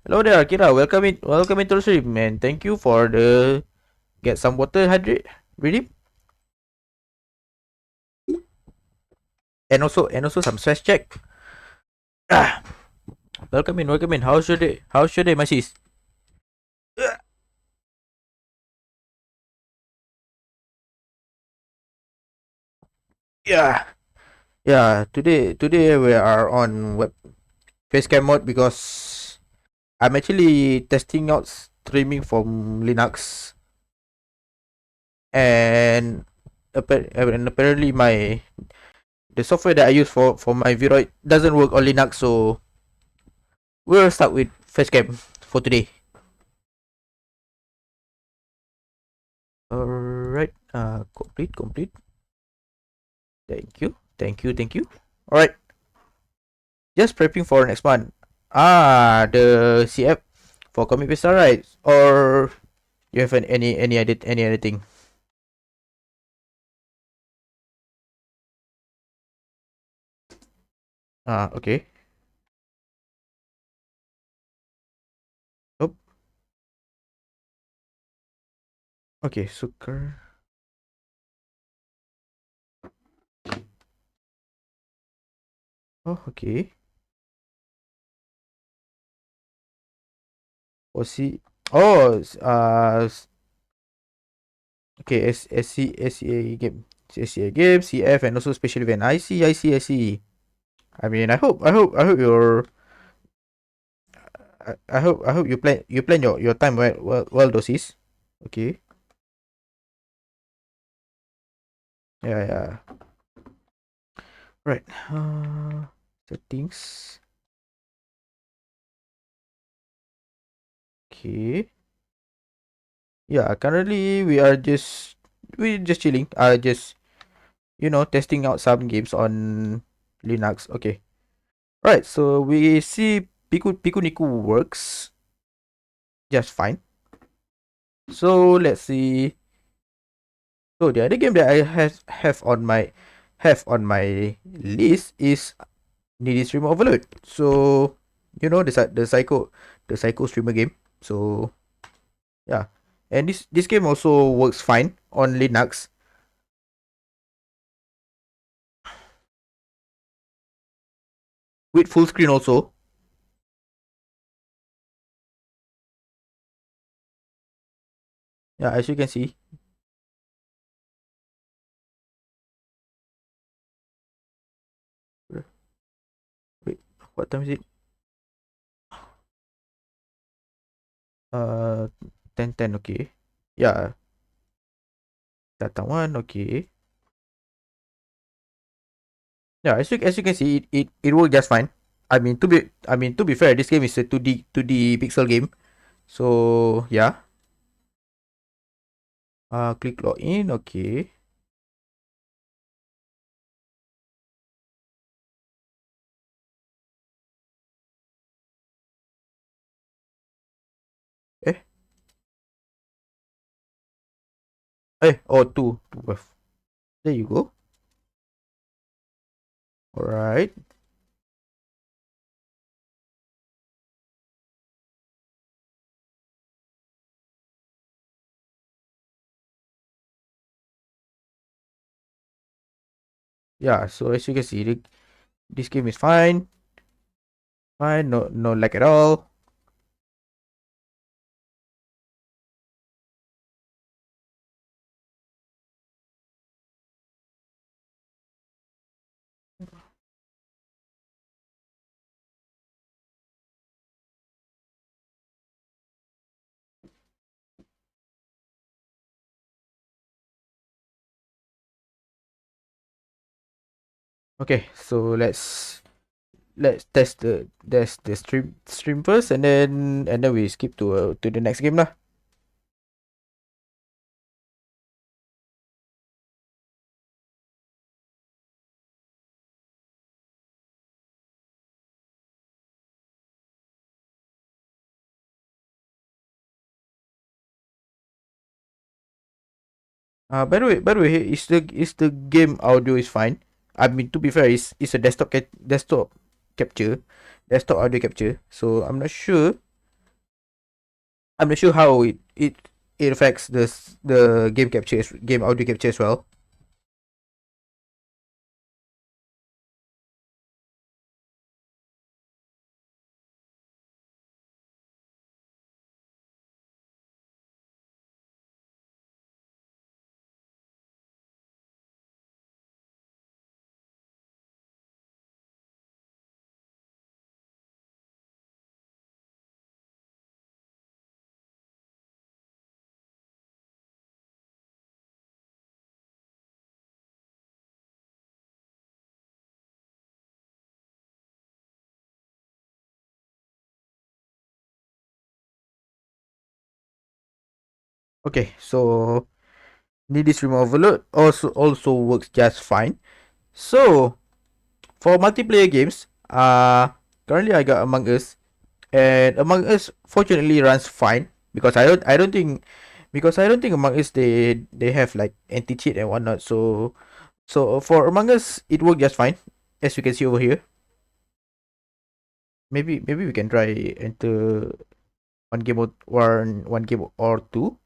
Hello there, Akira. Welcome into the stream, man. Thank you for the get some water hydrate ready, and also some stress check. Ah, welcome in. How's your day, my sis? Ah, yeah, yeah. Today we are on web facecam mode because I'm actually testing out streaming from Linux, and apparently my the software that I use for my Viroid doesn't work on Linux, so we'll start with facecam for today. Alright, complete. Thank you. Alright, just prepping for next month. The CF for Comic Vista, right? Or you have any other thing? Okay. Oh, okay. Sucker. Oh, okay. Oh, see. Oh, okay. SCA game, SCA game, CF, and also special event. I see. I mean, I hope I hope you plan your time well, Dosis. Okay. Yeah. Right. Settings. Okay. Yeah. Currently, we just chilling. Just testing out some games on Linux. Okay. Right. So we see Piku Niku works just fine. So let's see. So the other game that I have on my list is Needy Streamer Overload. So the psycho streamer game. So yeah, and this game also works fine on Linux with full screen also. Yeah, as you can see. Wait, what time is it? Uh, 10:10. Okay. Yeah, data one. Okay. Yeah, as you can see, it worked just fine. I mean to be fair, this game is a 2D pixel game. So yeah. Click login. Okay. Eh, oh, two. There you go. All right. Yeah. So as you can see, this game is fine. Fine. No lag at all. Okay. So let's test the stream first, and then we skip to the next game lah. By the way, is the game audio is fine? I mean, to be fair, it's a desktop capture, desktop audio capture. So I'm not sure how it affects the game audio capture as well. Okay, so need this remove overload also works just fine. So for multiplayer games, currently I got Among Us, and Among Us fortunately runs fine because I don't think Among Us they have like anti cheat and whatnot. So for Among Us it worked just fine, as you can see over here. Maybe we can try enter one game or two.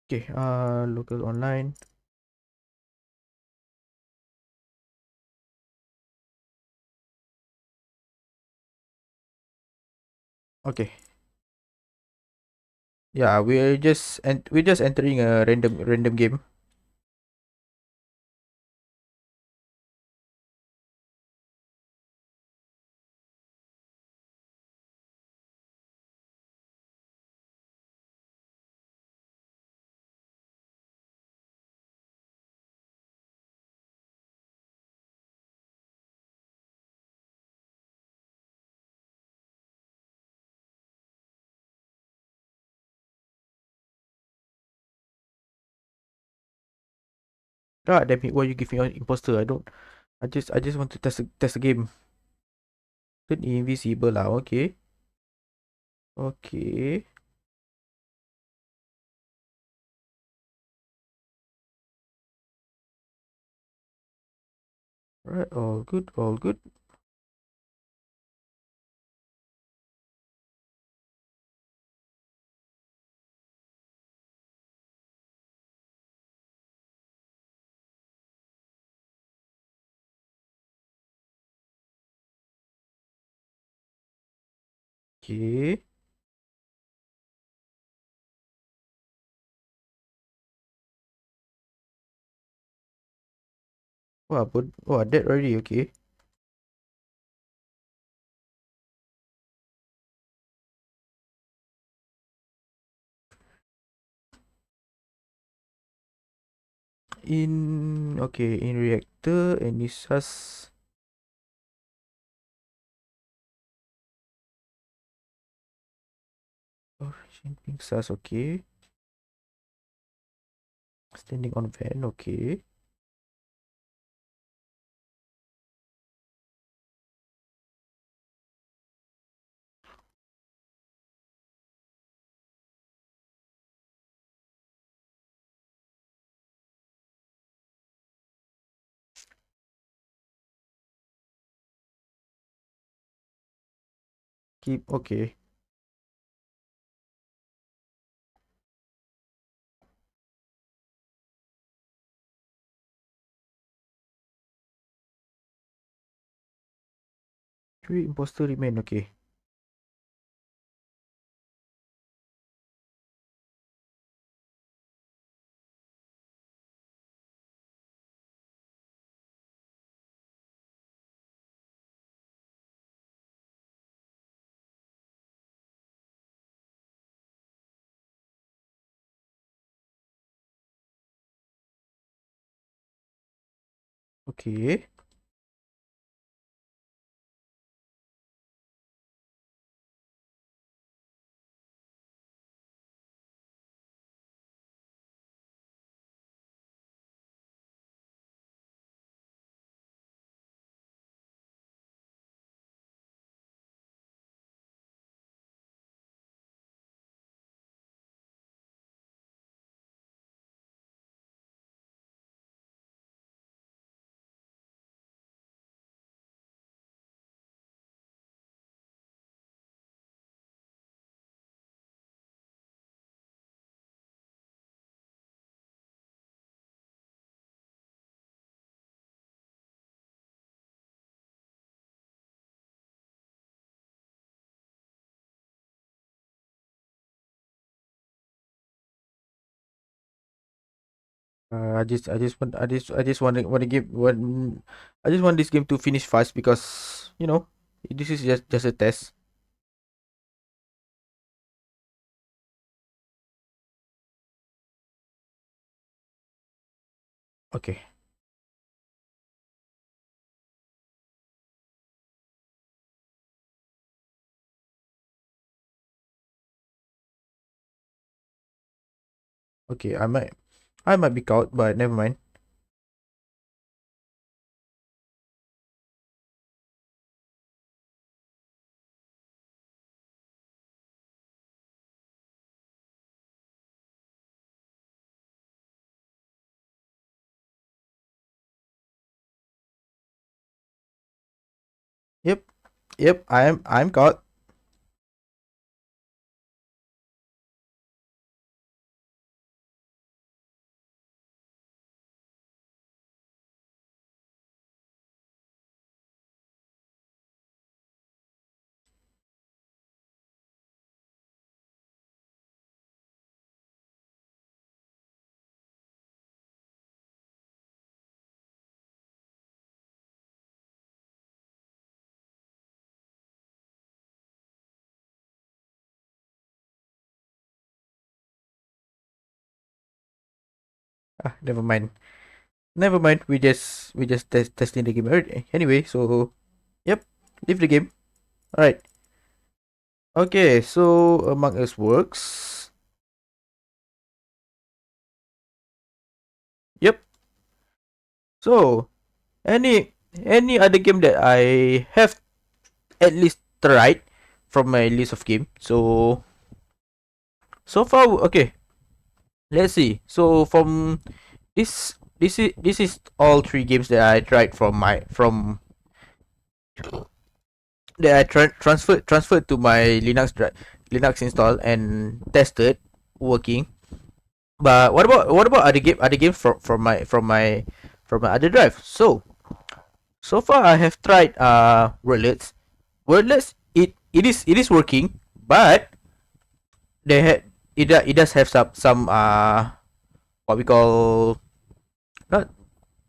Okay, local online. Okay, yeah, we're just entering a random game. God damn it, why you give me an imposter? I don't. I just want to test the game. Turn invisible lah. Okay. Okay. Right. All good. All good. Okay. Dead already. Okay. In reactor and it has origin pink sus. Okay. Standing on van. Okay. Keep. Okay. Three imposter remain. Okay. Okay. I just want to give one. I just want this game to finish fast because this is just a test. Okay, okay. I might be caught, but never mind. Yep, yep. I'm caught. Never mind. Never mind. We just testing the game already. Anyway, so yep. Leave the game. All right. Okay. So Among Us works. Yep. So any other game that I have at least tried from my list of game. So far okay. Let's see. So from this is all three games that I tried from that I transferred to my Linux install and tested working. But what about other games from my other drive? So far I have tried Wordless. Wordless it is working, but they had it does have some what we call not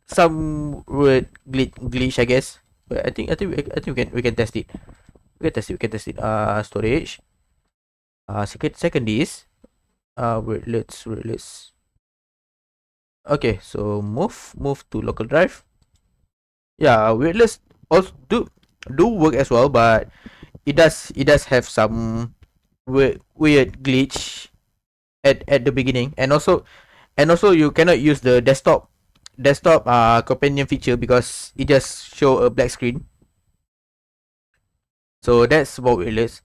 some word glitch, I guess. But I think we can test it. We can test it. Storage. Second is wait, let's okay. So move to local drive. Yeah, waitlist also do work as well, but it does have some weird glitch at the beginning, and also you cannot use the desktop companion feature because it just show a black screen. So that's about waitlist.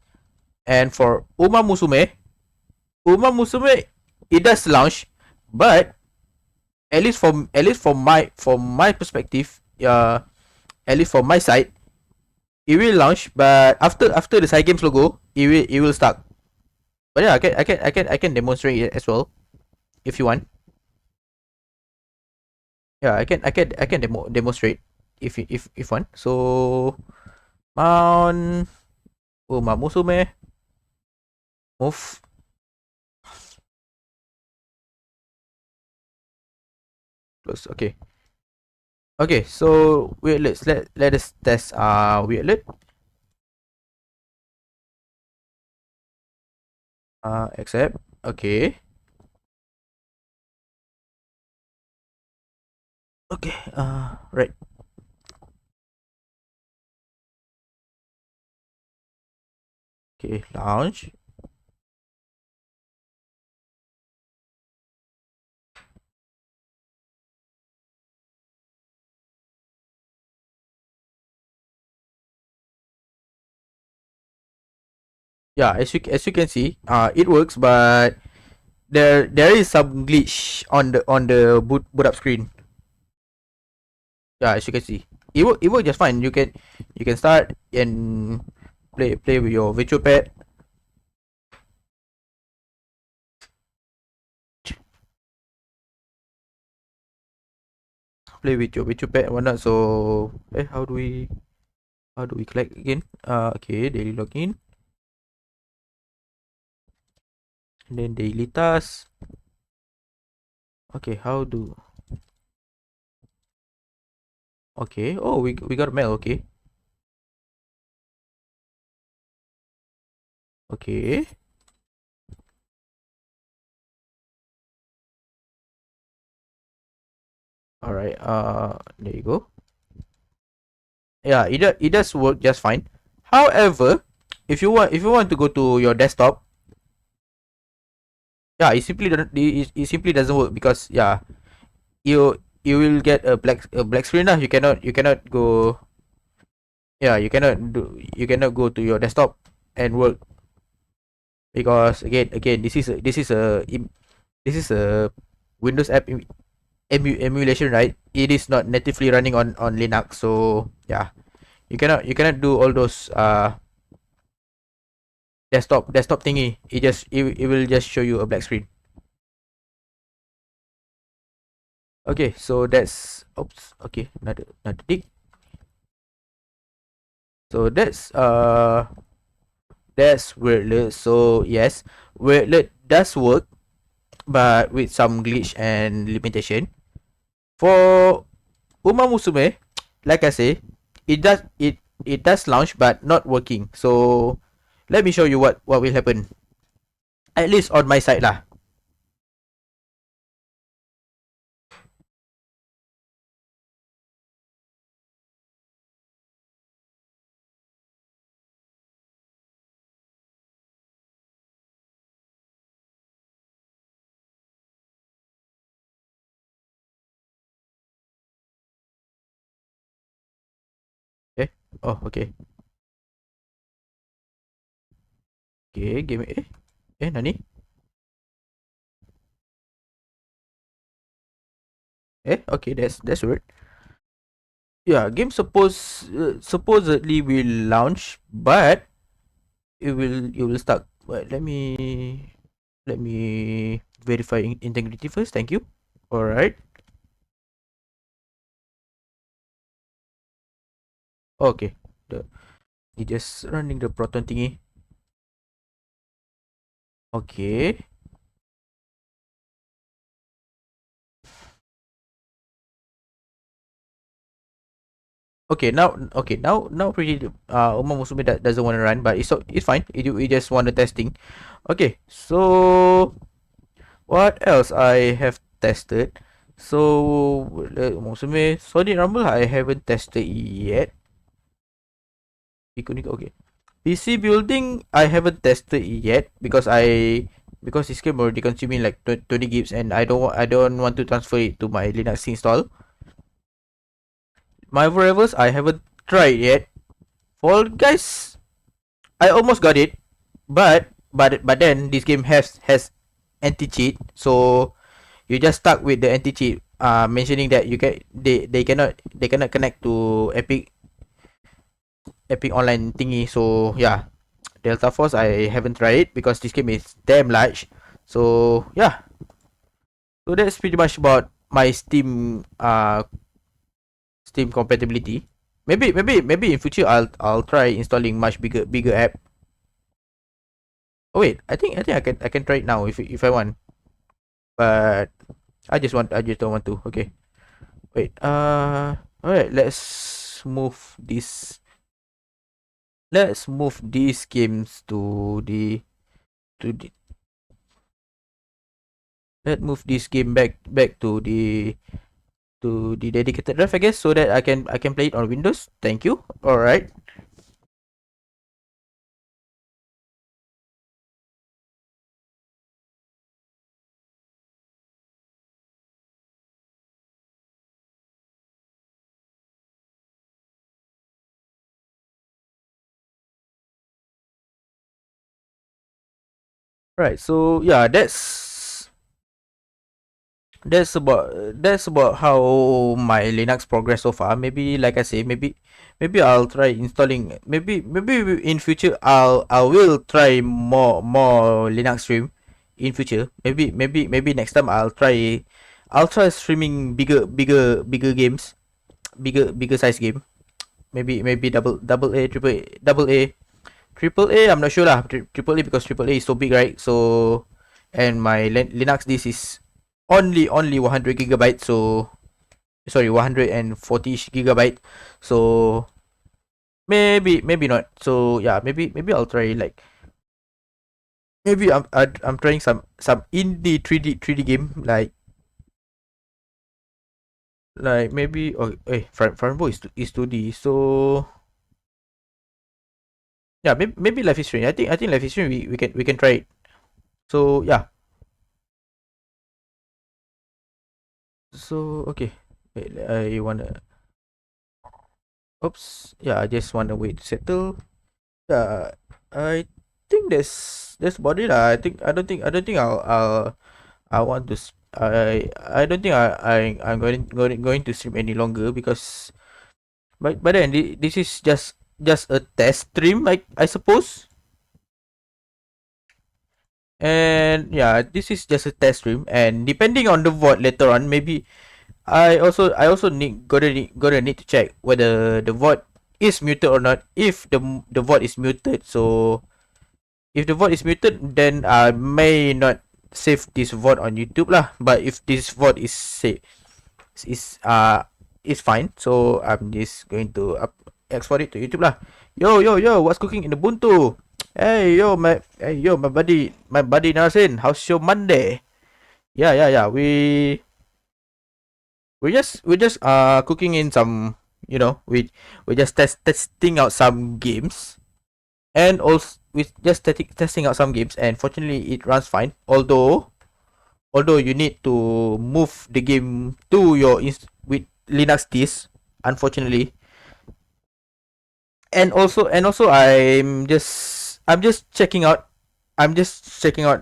And for Uma Musume, it does launch, but at least from my perspective, at least from my side, it will launch, but after the side games logo, it will start. But yeah, I can demonstrate it as well if you want. Yeah, I can demonstrate if want. So Mount Uma Musume move close. Okay. Okay, so let us test weirdlet. Accept. Okay. Okay. Right. Okay, launch. Yeah, as you can see, it works, but there is some glitch on the boot up screen. Yeah, as you can see, it work just fine. You can start and play with your virtual pet. Play with your virtual pet and whatnot. So how do we collect again? Okay, daily login, and then daily task. Okay, how do? Okay. Oh, we got a mail. Okay. Okay. All right. There you go. Yeah, it does work just fine. However, if you want to go to your desktop, yeah, it simply doesn't work because yeah, you will get a black screen lah. You cannot go, yeah, you cannot go to your desktop and work because again this is a Windows app emulation, right? It is not natively running on Linux, so yeah, you cannot do all those desktop thingy. It will just show you a black screen. Okay, so that's oops. Okay, another tick. So that's Wordlet. So yes, Wordlet does work, but with some glitch and limitation. For Uma Musume, like I say, it does launch but not working. So let me show you what will happen. At least on my side lah. Okay. Oh, okay. Okay, give me nani? Okay, that's weird. Yeah, game supposedly will launch, but it will start. Wait, let me verify integrity first. Thank you. All right. Okay. The it just running the Proton thingy. Okay. Now pretty Uma Musume doesn't want to run, but it's fine. It just want the testing. Okay, so what else I have tested? So Musume Solid Rumble I haven't tested yet. Okay. PC building I haven't tested yet because this game already consuming like 20 gigs and I don't want to transfer it to my Linux install. My Rivals I haven't tried yet. Fall Guys I almost got it, but then this game has anti cheat, so you just stuck with the anti cheat. Mentioning that they cannot connect to Epic Online thingy. So yeah, Delta Force I haven't tried it because this game is damn large. So yeah, so that's pretty much about my Steam compatibility. Maybe in future I'll try installing much bigger app. Oh wait, I think I can try it now if I want, but I just don't want to. Okay, wait. All right. Let's move these games to the let's move this game back to the dedicated drive, I guess, so that I can play it on Windows. Thank you. All right. Right. So yeah, that's about how my Linux progress so far. Maybe like I say, maybe I'll try installing. Maybe in future I will try more Linux stream in future. Maybe next time I'll try streaming bigger games, bigger size game. Maybe double A, triple A. I'm not sure lah. Triple A because triple A is so big, right? So and my Linux this is only 100 gigabytes, so sorry, 140 gigabyte. So maybe not. So yeah, maybe I'll try like maybe I'm trying some indie 3D game like maybe Frambo is 2D. So yeah, maybe Life is Strange. I think Life is Strange we can try it. So yeah. So okay. Wait, I wanna oops. Yeah, I just wanna wait to settle. Yeah, I think that's about it. I don't think I want to I don't think I'm going to stream any longer because but then this is just a test stream, I suppose. And yeah, this is just a test stream, and depending on the vote later on, maybe I also gonna need to check whether the vote is muted or not. If the vote is muted, so if the vote is muted, then I may not save this vote on YouTube lah. But if this vote is uh is fine, so I'm just going to export it to YouTube lah. Yo, what's cooking in Ubuntu? Hey yo, my buddy Nasin, how's your Monday? Yeah. We just cooking in some, we just testing out some games, and also we just testing out some games, and fortunately it runs fine. Although you need to move the game to your with Linux disk, unfortunately. And also I'm just checking out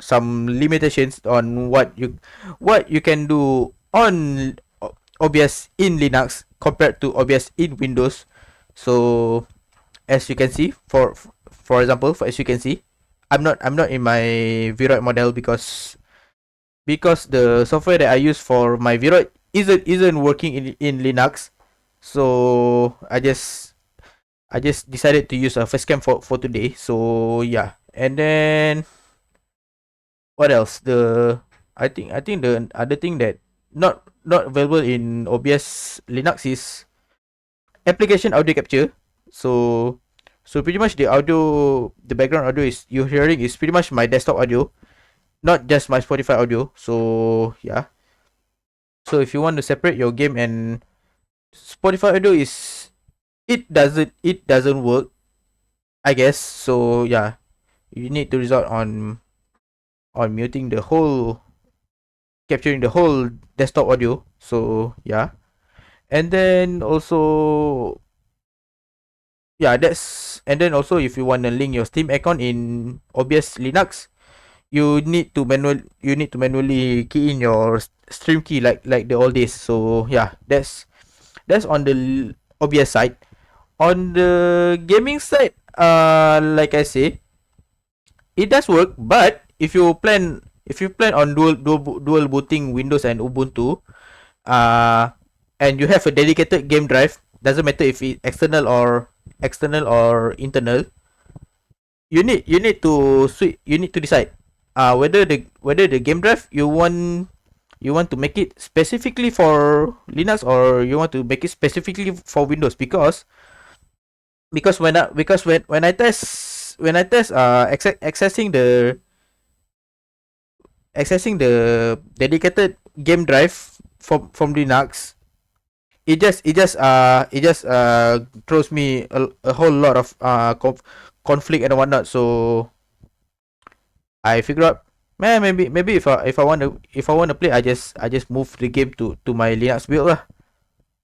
some limitations on what you can do on OBS in Linux compared to OBS in Windows. So as you can see, for example, as you can see, I'm not in my Viroid model because the software that I use for my Viroid isn't working in Linux. So I just decided to use a facecam for today. So yeah, and then what else? I think the other thing that not available in OBS Linux is application audio capture. So so pretty much the background audio is you're hearing is pretty much my desktop audio, not just my Spotify audio. So yeah. So if you want to separate your game and Spotify audio is it doesn't work, I guess. So yeah, you need to resort on muting the whole capturing the whole desktop audio. So yeah. And then also yeah, that's and then also if you want to link your Steam account in OBS Linux, you need to manually key in your stream key like the old days. So yeah, that's on the OBS side. On the gaming side, like I say, it does work, but if you plan on dual booting Windows and Ubuntu, uh and you have a dedicated game drive, doesn't matter if it's external or internal, you need to decide whether the game drive you want to make it specifically for Linux, or you want to make it specifically for Windows. Because when I test accessing the dedicated game drive from Linux, it just throws me a whole lot of conflict and whatnot. So I figure out, man, maybe if I want to play, I just move the game to my Linux build lah.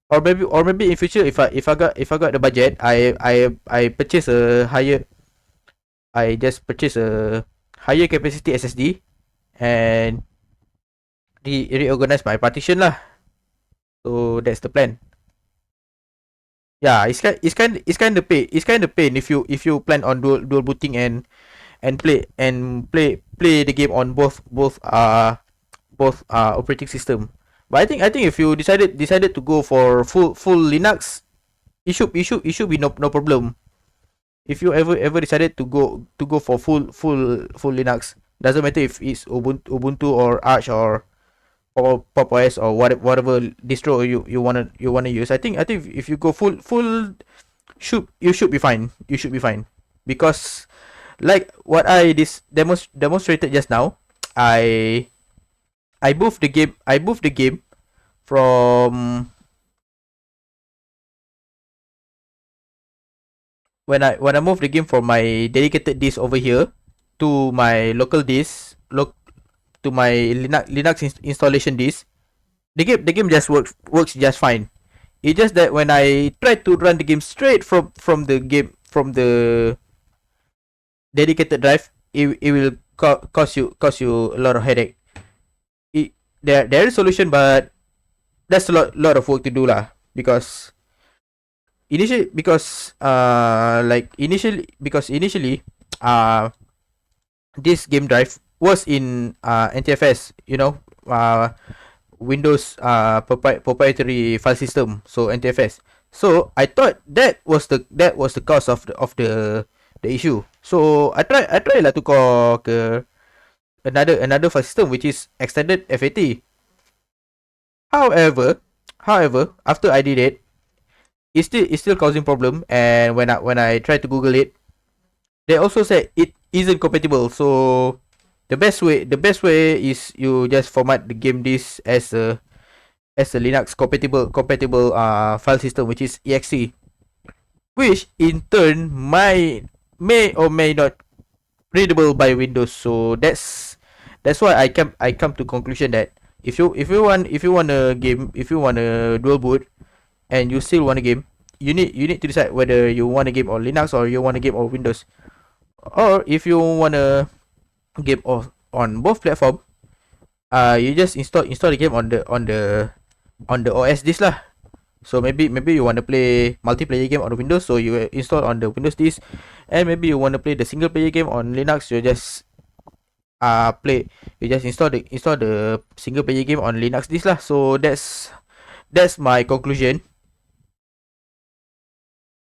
Or maybe in future, if I got the budget, I just purchase a higher capacity SSD and reorganize my partition lah. So that's the plan. Yeah, it's kind of pain if you plan on dual booting and play the game on both operating system. But I think if you decided to go for full Linux, it should be no problem. If you ever decided to go for full Linux, doesn't matter if it's Ubuntu or Arch Pop OS or whatever distro you wanna use. I think if you go full you should be fine. You should be fine because like what I demonstrated just now, I I moved the game from when I moved the game from my dedicated disk over here to my local disk to my Linux installation disk. The game just works just fine. It's just that when I try to run the game straight from the dedicated drive, it will cause you a lot of headache. It, there is a solution, but that's a lot of work to do lah. Because initially uh this game drive was in NTFS, Windows proprietary file system, so NTFS. So I thought that was the cause of the issue. So I try lah to call ke another file system which is extended FAT. However, after I did it, it's still causing problem. And when I try to Google it, they also said it isn't compatible. So the best way is you just format the game disk as a Linux compatible file system, which is exe, which in turn may or may not readable by Windows. So that's why I come to conclusion that if you want a dual boot and you still want a game, you need to decide whether you want a game on Linux or you want a game on Windows. Or if you want a game on both platform, you just install the game on the OS disk lah. So maybe you want to play multiplayer game on the Windows, so you install on the Windows disk, and maybe you want to play the single player game on Linux, you just install the single player game on Linux disk lah. So that's my conclusion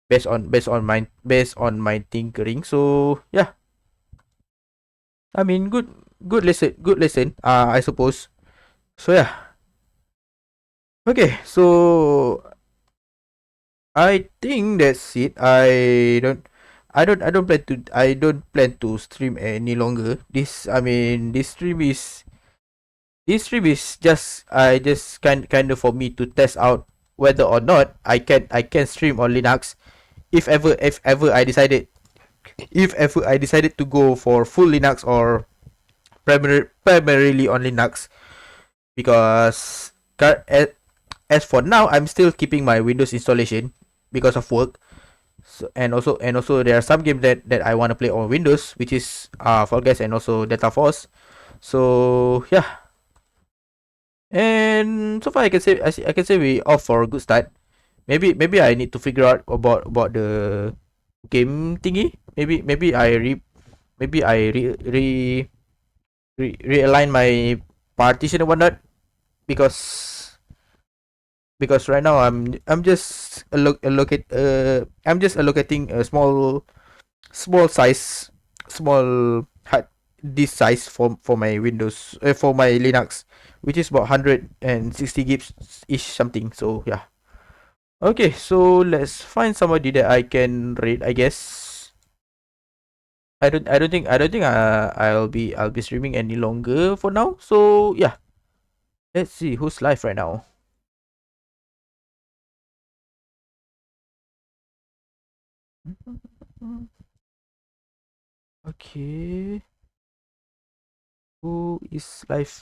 based on my tinkering. So yeah, I mean good lesson, I suppose. So yeah, okay, so I think that's it. I don't plan to stream any longer. This stream is just kind of for me to test out whether or not I can stream on Linux if ever I decided to go for full Linux or primarily on Linux. Because as for now, I'm still keeping my Windows installation because of work. So, and also there are some games that I want to play on Windows, which is Fall Guys and also Delta Force. So yeah, and so far I can say we off for a good start. Maybe I need to figure out about the game thingy. Maybe I realign my partition and whatnot, because right now I'm just allocating a small size small hard disk size for my Windows, for my Linux, which is about 160 gigs ish something. So yeah. Okay, so let's find somebody that I can rate, I guess. I don't think I'll be streaming any longer for now. So yeah, let's see who's live right now. Okay, who is live?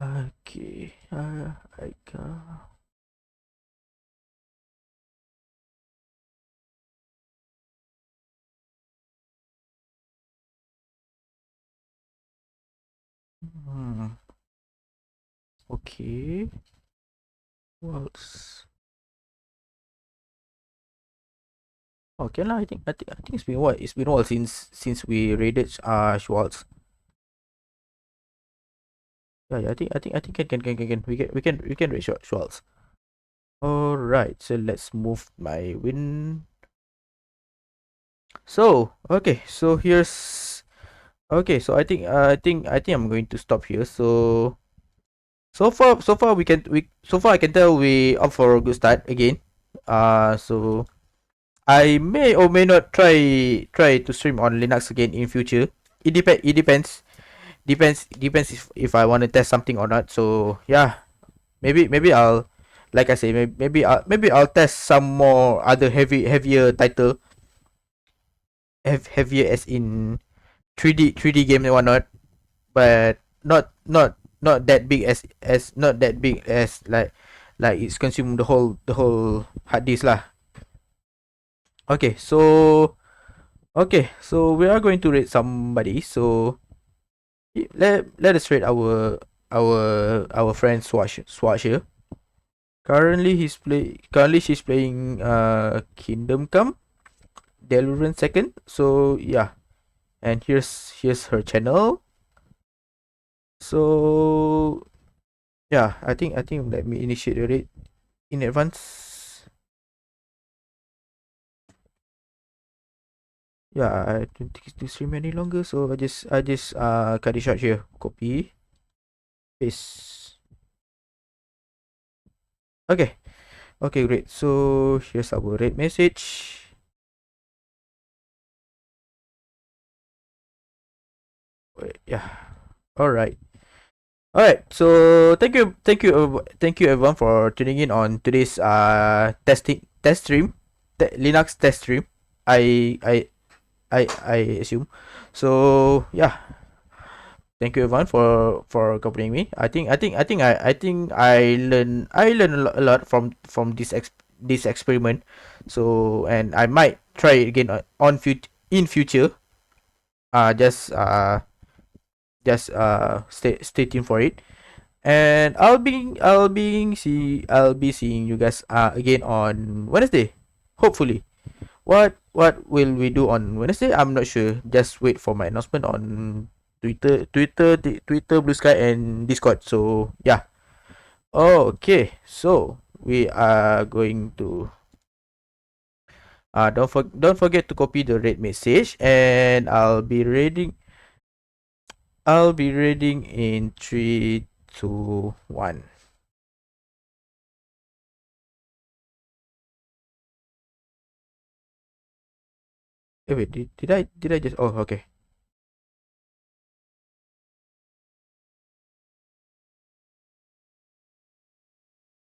Okay, I got. Okay. Waltz. Okay lah. I think it's been what? It's been a while since we raided Schwartz. Yeah, I think can we can read Schwartz. All right, so let's move my win. So okay, so here's okay. So I think I'm going to stop here. So far I can tell we up for a good start again. So I may or may not try to stream on Linux again in future. It depends. Depends if I want to test something or not. So yeah, maybe I'll like I say maybe I'll test some more other heavier title, heavier as in 3D game and whatnot, but not that big as not that big as like it's consumed the whole hard disk lah. Okay, so we are going to rate somebody. So let us rate our friend Swatch here. Currently she's playing Kingdom Come Deliverance Second. So yeah, and here's her channel. So yeah, I think let me initiate the rate in advance. Yeah, I don't think it's stream any longer, so I just cut it short here. Copy, paste. Okay, okay, great. So here's our rate message. Wait, yeah. All right. All right. So thank you everyone for tuning in on today's test stream, Linux test stream. I I I assume. So yeah, thank you everyone for accompanying me. I think I learn a lot from this experiment. So and I might try it again in future. Uh just uh stay tuned for it. And I'll be seeing you guys again on Wednesday. Hopefully. What will we do on Wednesday? I'm not sure. Just wait for my announcement on Twitter, Blue Sky, and Discord. So yeah. Okay. So we are going to don't forget to copy the red message, and I'll be reading in 3, 2, 1. Wait, did I just, oh, okay.